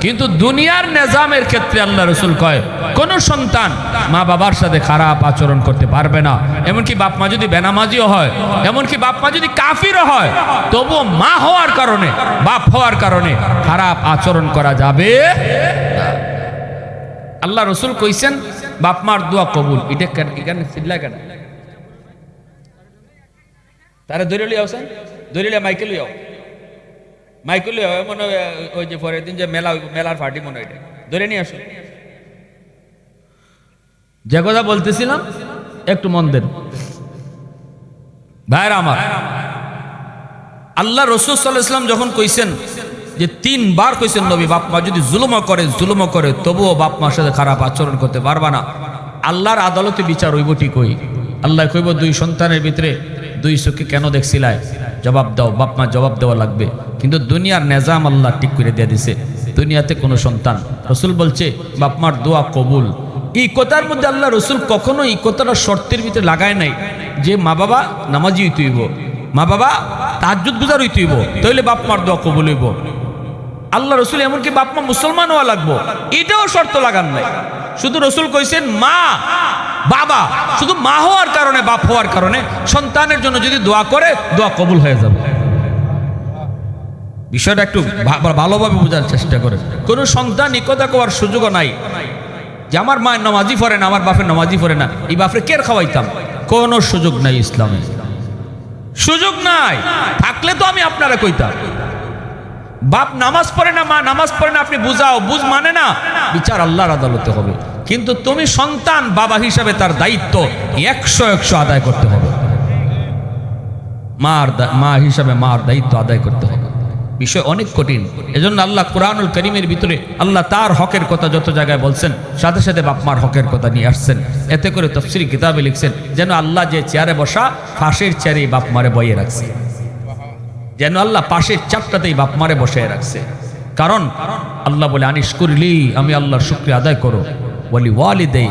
কিন্তু দুনিয়ার নিজামের ক্ষেত্রে আল্লাহ রসুল কয় কোন সন্তান মা বাবার সাথে খারাপ আচরণ করতে পারবে না। এমনকি বাপ মা যদি বেনামাজিও হয়, এমনকি বাপ মা যদি কাফিরও হয়, তবুও মা হওয়ার কারণে, বাপ হওয়ার কারণে খারাপ আচরণ করা যাবে না। আল্লাহ রসুল কইছেন বাপ মার দোয়া কবুল। এটা এখানে চিল্লা কেন? তারা ধরে লিয়াও, ধরে লিয়া মাইকে লিয়াও, মাইকে লিয়াও। মনে হয় ওই যে পরের দিন যে মেলার পার্টি মনে হয়, ধরে নিয়ে আসো। যে কথা বলতেছিলাম একটু মন দেন ভাইরা আমার। আল্লাহ রসুল সাল্লাল্লাহু আলাইহি ওয়াসাল্লাম যখন কইছেন যে তিনবার কইছেন নবী বাপ মা যদি জুলুমও করে তবুও বাপ মার সাথে খারাপ আচরণ করতে পারবা না, আল্লাহর আদালতে বিচার হইব ঠিকই। আল্লাহ কইব দুই সন্তানের ভিতরে দুই চোখে কেন দেখছিলাই, জবাব দাও, বাপ মা জবাব দেওয়া লাগবে। কিন্তু দুনিয়ার নিজাম আল্লাহ ঠিক করে দিয়ে দিছে, দুনিয়াতে কোনো সন্তান, রসুল বলছে বাপ মার দোয়া কবুল। এই কথার মধ্যে আল্লাহ রসুল কখনো এই কথাটা শর্তের ভিতরে লাগায় নাই যে মা বাবা নামাজি হইতে হইব, মা বাবা তাহাজ্জুদ গুজার হইতে হইব, তাইলে বাপ মার দোয়া কবুল হইব। আল্লাহ রসুল এমনকি বাপ মা মুসলমান হওয়া লাগবো এটাও শর্ত লাগান নাই। শুধু রসুল কইছেন মা বাবা, শুধু মা হওয়ার কারণে, বাপ হওয়ার কারণে সন্তানের জন্য যদি দোয়া করে, দোয়া কবুল হয়ে যাবে। বিষয়টা একটু ভালোভাবে বোঝার চেষ্টা করে। কোন সন্তান এই কথা কওয়ার সুযোগও নাই যে আমার মা নামাজি পড়ে না, আমার বাপের নামাজি পড়ে না, এই বাপরে কের খাওয়াইতাম, কোনো সুযোগ নাই ইসলামে, সুযোগ নাই। থাকলে তো আমি আপনারা কইতাম বাপ নামাজ পড়ে না, মা নামাজ পড়ে না, আপনি বুঝাও, বুঝ মানে না, বিচার আল্লাহর আদালতে হবে। কিন্তু তুমি সন্তান, বাবা হিসাবে তার দায়িত্ব 100 আদায় করতে হবে, মা হিসাবে মার দায়িত্ব আদায় করতে হবে। বিষয় অনেক কঠিন। এজন্য আল্লাহ কুরআনুল কারীমের ভিতরে আল্লাহ তার হকের কথা যত জায়গায় বলছেন, সাথে সাথে বাপ মার হকের কথা নিয়ে আসছেন। এতে করে তাফসীরি কিতাবে লিখছেন যেন আল্লাহ যে চেয়ারে বসা, পাশের চেয়ারে বাপ মারে বইয়ে রাখছে, যেন আল্লাহ পাশের চারটাতেই বাপ মারে বসে রাখছে। কারণ আল্লাহ বলে আনিশকুরলি, আমি আল্লাহর শুকরিয়া আদায় করো, ওয়ালি ওয়ালিদাই,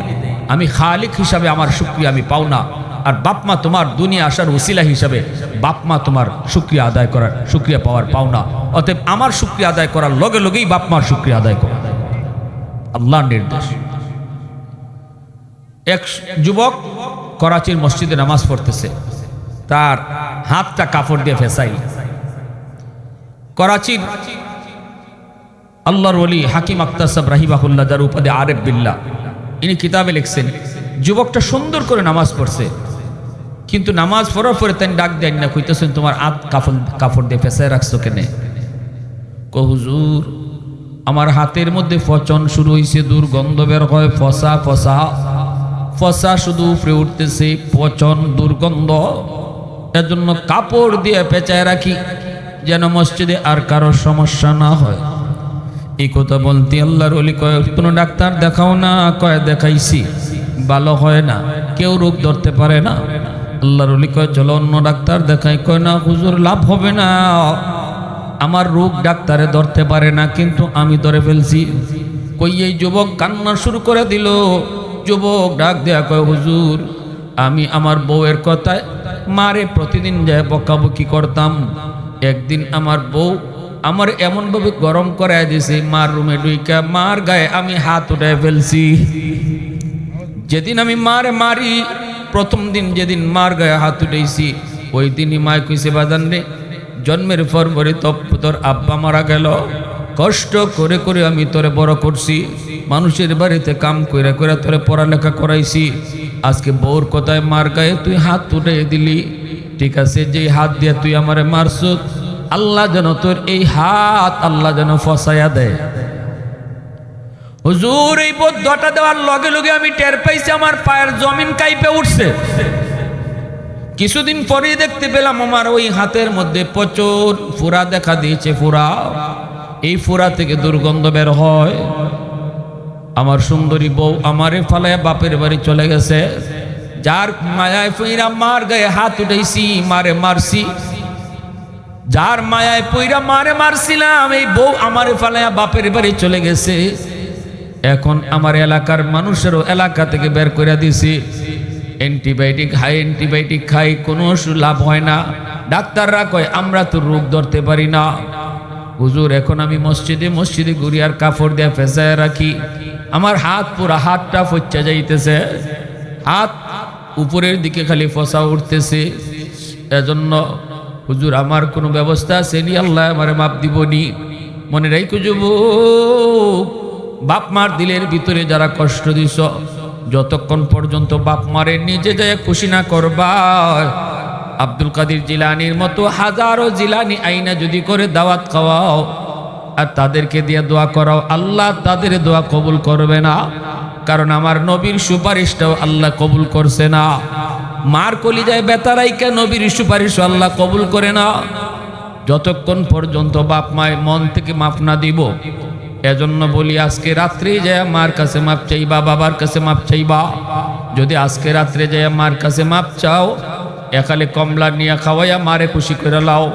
আমি খালিক হিসাবে আমার শুকরিয়া আমি পাও না, আর বাপ মা তোমার দুনিয়া আসার ওসিলা হিসাবে বাপ মা তোমার শুকরিয়া আদায় করার, শুকরিয়া পাওয়ার পাও না। অতএব আমার শুকরিয়া আদায় করার লগে লগেই বাপ মার শুকরিয়া আদায় করো, আল্লাহর নির্দেশ। এক যুবক করাচির মসজিদে নামাজ পড়তেছে, তার হাতটা কাপড় দিয়ে ফেসাইল। করাচির আল্লাহর ওলি হাকিম আখতার সাহেব রাহিমাহুল্লাহ, যার উপাধি আরেফ বিল্লাহ, ইনি কিতাবে লিখছেন যুবকটা সুন্দর করে নামাজ পড়ছে, কিন্তু নামাজ পড়ার পরে তাই ডাক দেন না, কইতেছেন তোমার হাত কাপড় দিয়ে ফেসায় রাখছো কেনে? কো হুজুর, আমার হাতের মধ্যে পচন শুরু হয়েছে, দুর্গন্ধ বের হয়, ফসা ফসা ফসা শুধু উপরে উঠতেছে, পচন দুর্গন্ধ, এজন্য কাপড় দিয়ে পেঁচায় রাখি যেন মসজিদে আর কারো সমস্যা না হয়। এই কথা বলতে আল্লাহর ওলি কয় কোনো ডাক্তার দেখাও না? কয় দেখাইছি, ভালো হয় না, কেউ রোগ ধরতে পারে না। আল্লাহর ওলি কয় চলো অন্য ডাক্তার দেখাই। কয় না হুজুর, লাভ হবে না, আমার রোগ ডাক্তারে ধরতে পারে না, কিন্তু আমি ধরে ফেলছি। কই এই যুবক কান্না শুরু করে দিল। যুবক ডাক দেয়া কয় হুজুর, আমি আমার বউয়ের কথায় মারে প্রতিদিন যায় বকাবকি করতাম। একদিন আমার বউ আমার এমনভাবে গরম করায় দিয়েছে, মার রুমে ঢুইকা মার গায়ে আমি হাত উঠায় ফেলছি। যেদিন আমি মারে মারি, প্রথম দিন যেদিন মার গায়ে হাত উঠেছি, ওই দিনই মায় কইছে বাজান রে, জন্মের পর পরে তোর আব্বা মারা গেল, কষ্ট করে করে আমি তোরে বড় করছি, মানুষের বাড়িতে কাম কইরা কইরা তোরে পড়ালেখা করাইছি, আজকে বউর কথায় মার গায়ে তুই হাত উঠাই দিলি। ঠিক আছে, যেই হাত দিয়ে তুই আমারে মারছ, আল্লাহ যেন তোর এই হাত আল্লাহ যেন ফসাইয়া দেয়। হুজুর এই বদ্ধটা দেওয়ার লগে লগে আমি টের পাইছি আমার পায়ের জমিন কাইপে উঠছে। কিছুদিন পরেই দেখতে পেলাম আমার ওই হাতের মধ্যে প্রচুর ফুরা দেখা দিয়েছে। ফুরা, এই ফুরা থেকে দুর্গন্ধ বের হয়। আমার সুন্দরী বউ আমারে ফালায় বাপের বাড়ি চলে গেছে। যার মায়ায় পইরা মার গায়ে হাত উঠাইছি, মারে মারছি, যার মায়ায় পইরা মারে মারছিলাম, এই বউ আমারে ফালায় বাপের বাড়ি চলে গেছে। এখন আমার এলাকার মানুষেরও এলাকা থেকে বের করে দিছি। অ্যান্টিবায়োটিক খাই, কোনো লাভ হয় না। ডাক্তাররা কয় আমরা তো রোগ ধরতে পারি না। হুজুর এখন আমি মসজিদে ঘুরি আর কাপড় দিয়ে ফেঁসায় রাখি। আমার হাত পুরা হাতটা ফচ্চা যাইতেছে, হাত উপরের দিকে খালি ফসা উঠতেছে। এজন্য হুজুর আমার কোনো ব্যবস্থা আছে নি? আল্লাহ আমারে মাপ দিবনি। মনে রাখো যুবক, বাপ মার দিলের ভিতরে যারা কষ্ট দিছ, যতক্ষণ পর্যন্ত বাপ মারে নিজে যায় খুশি না করবা, আব্দুল কাদের জিলানির মতো হাজারো জিলানি আইনা যদি করে দাওয়াত খাওয়াও আর তাদেরকে দিয়ে দোয়া করাও, আল্লাহ তাদের দোয়া কবুল করবে না। কারণ আমার নবীর সুপারিশটাও আল্লাহ কবুল করছে না। মার কলিজায় ব্যথা রাইখা নবীর সুপারিশ আল্লাহ কবুল করে না যতক্ষণ পর্যন্ত বাপ মায়ের মন থেকে মাফ না দিব। এজন্য বলি আজকে রাত্রে যায় মার কাছে মাপ চাইবা, বাবার কাছে মাপ চাইবা। যদি আজকে রাত্রে যায় মার কাছে মাপ চাও, একালে কমলা নিয়ে খাওয়াইয়া মারে খুশি করে লাও,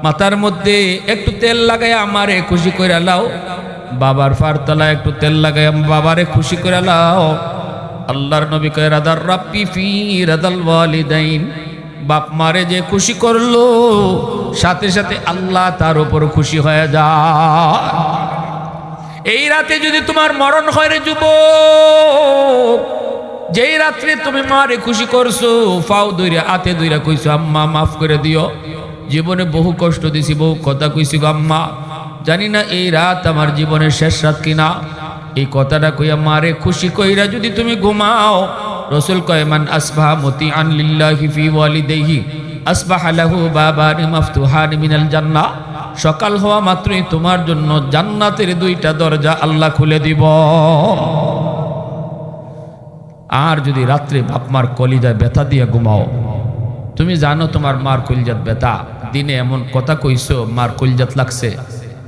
মাথার মধ্যে একটু তেল লাগাইয়া মারে খুশি করে লাও, বাবার ফারতলা একটু তেল লাগাইয়া বাবারে খুশি করে লাও। আল্লাহর নবী কয় রাদার রাব্বি ফি রাদাল ওয়ালিদাইন, বাপ মারে যে খুশি করলো সাথে সাথে আল্লাহ তার উপর খুশি হয়ে যায়। এই রাতে যদি তোমার মরণ হয় রে যুবক, যেই রাত্রে তুমি মারে খুশি করছো, ফাও দইরা হাতে দইরা কইছো আম্মা মাফ করে দিও, জীবনে বহু কষ্ট দিছি, বহু কথা কইছি গো আম্মা, জানি না এই রাত আমার জীবনের শেষ রাত কিনা। এই কথাটা কইয়া মারে খুশি কইরা যদি তুমি ঘুমাও, রাসূল কয় মান আসবাহা মুতিআন লিল্লাহি ফি ওয়ালিদাইহি আসবাহা লাহু বাবানি মাফতুহান মিনাল জান্নাহ, সকাল হওয়া মাত্রই তোমার জন্য জান্নাতের দুইটা দরজা আল্লাহ খুলে দিব। আর যদি রাত্রে বাপ মার কলিজায় ব্যথা দিয়ে ঘুমাও, তুমি জানো তোমার মার কলিজাত ব্যথা, দিনে এমন কথা কইছো মার কলিজাত লাগছে,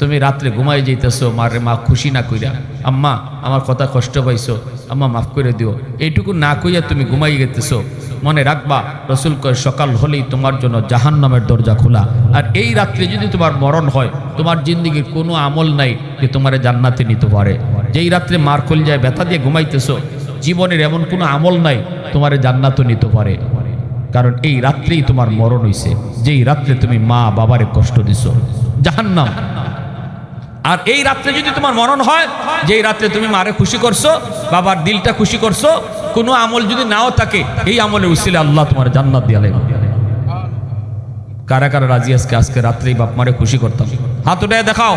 তুমি রাত্রে ঘুমাই যাইতেছো, মারে মা খুশি না কইরা আম্মা আমার কথা কষ্ট পাইছো, আম্মা মাফ করে দিও, এইটুকু না কইয়া তুমি ঘুমাই গেতেছো, মনে রাখবা রাসূল কয় সকাল হলেই তোমার জন্য জাহান্নামের দরজা খোলা। আর এই রাত্রে যদি তোমার মরণ হয়, তোমার জিন্দেগির কোনো আমল নাই যে তোমারে জান্নাতে নিতে পারে। যেই রাত্রে মার কলিজায় ব্যথা দিয়ে ঘুমাইতেছো, জীবনের এমন কোনো আমল নাই তোমারে জান্নাতও নিতে পারে, কারণ এই রাত্রেই তোমার মরণ হইছে। যেই রাত্রে তুমি মা বাবারে কষ্ট দিছো, জাহান্নাম। আর এই রাত্রে যদি তোমার মরণ হয়, যেই রাত্রে তুমি মারে খুশি করছো, বাবার দিলটা খুশি করছো, কোনো আমল যদি নাও থাকে, এই আমলের উসিলে আল্লাহ তোমার জান্নাত দিয়ে দেবে। কারা কারা রাজি আজকে রাত্রেই বাপ মারে খুশি করতাম? হাত উঠায় দেখাও।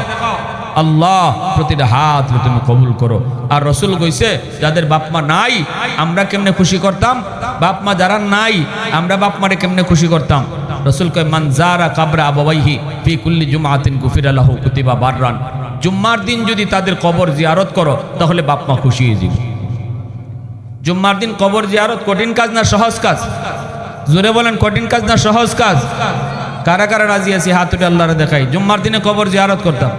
আল্লাহ প্রতিটা হাত তুমি কবুল করো। আর রাসূল কইছে যাদের বাপ মা নাই আমরা কেমনে খুশি করতাম, বাপ মা যারা নাই আমরা বাপ মারে কেমনে খুশি করতাম। রাসূল কয় মান যারা কাবরা আবাওয়াইহি ফি কুল্লি জুমআতিন গুফিরা লাহু কুতিবা বাররান, জুম্মার দিন যদি তাদের কবর জিয়ারত করো তাহলে বাপ মা খুশি হয়ে যাবে। জুম্মার দিন কবর জিয়ারত কঠিন কাজ না সহজ কাজ? জোরে বলেন, কঠিন কাজ না সহজ কাজ? কারা কারা রাজি আছি হাত উঠে আল্লাহরে দেখাই জুম্মার দিনে কবর জিয়ারত করতাম।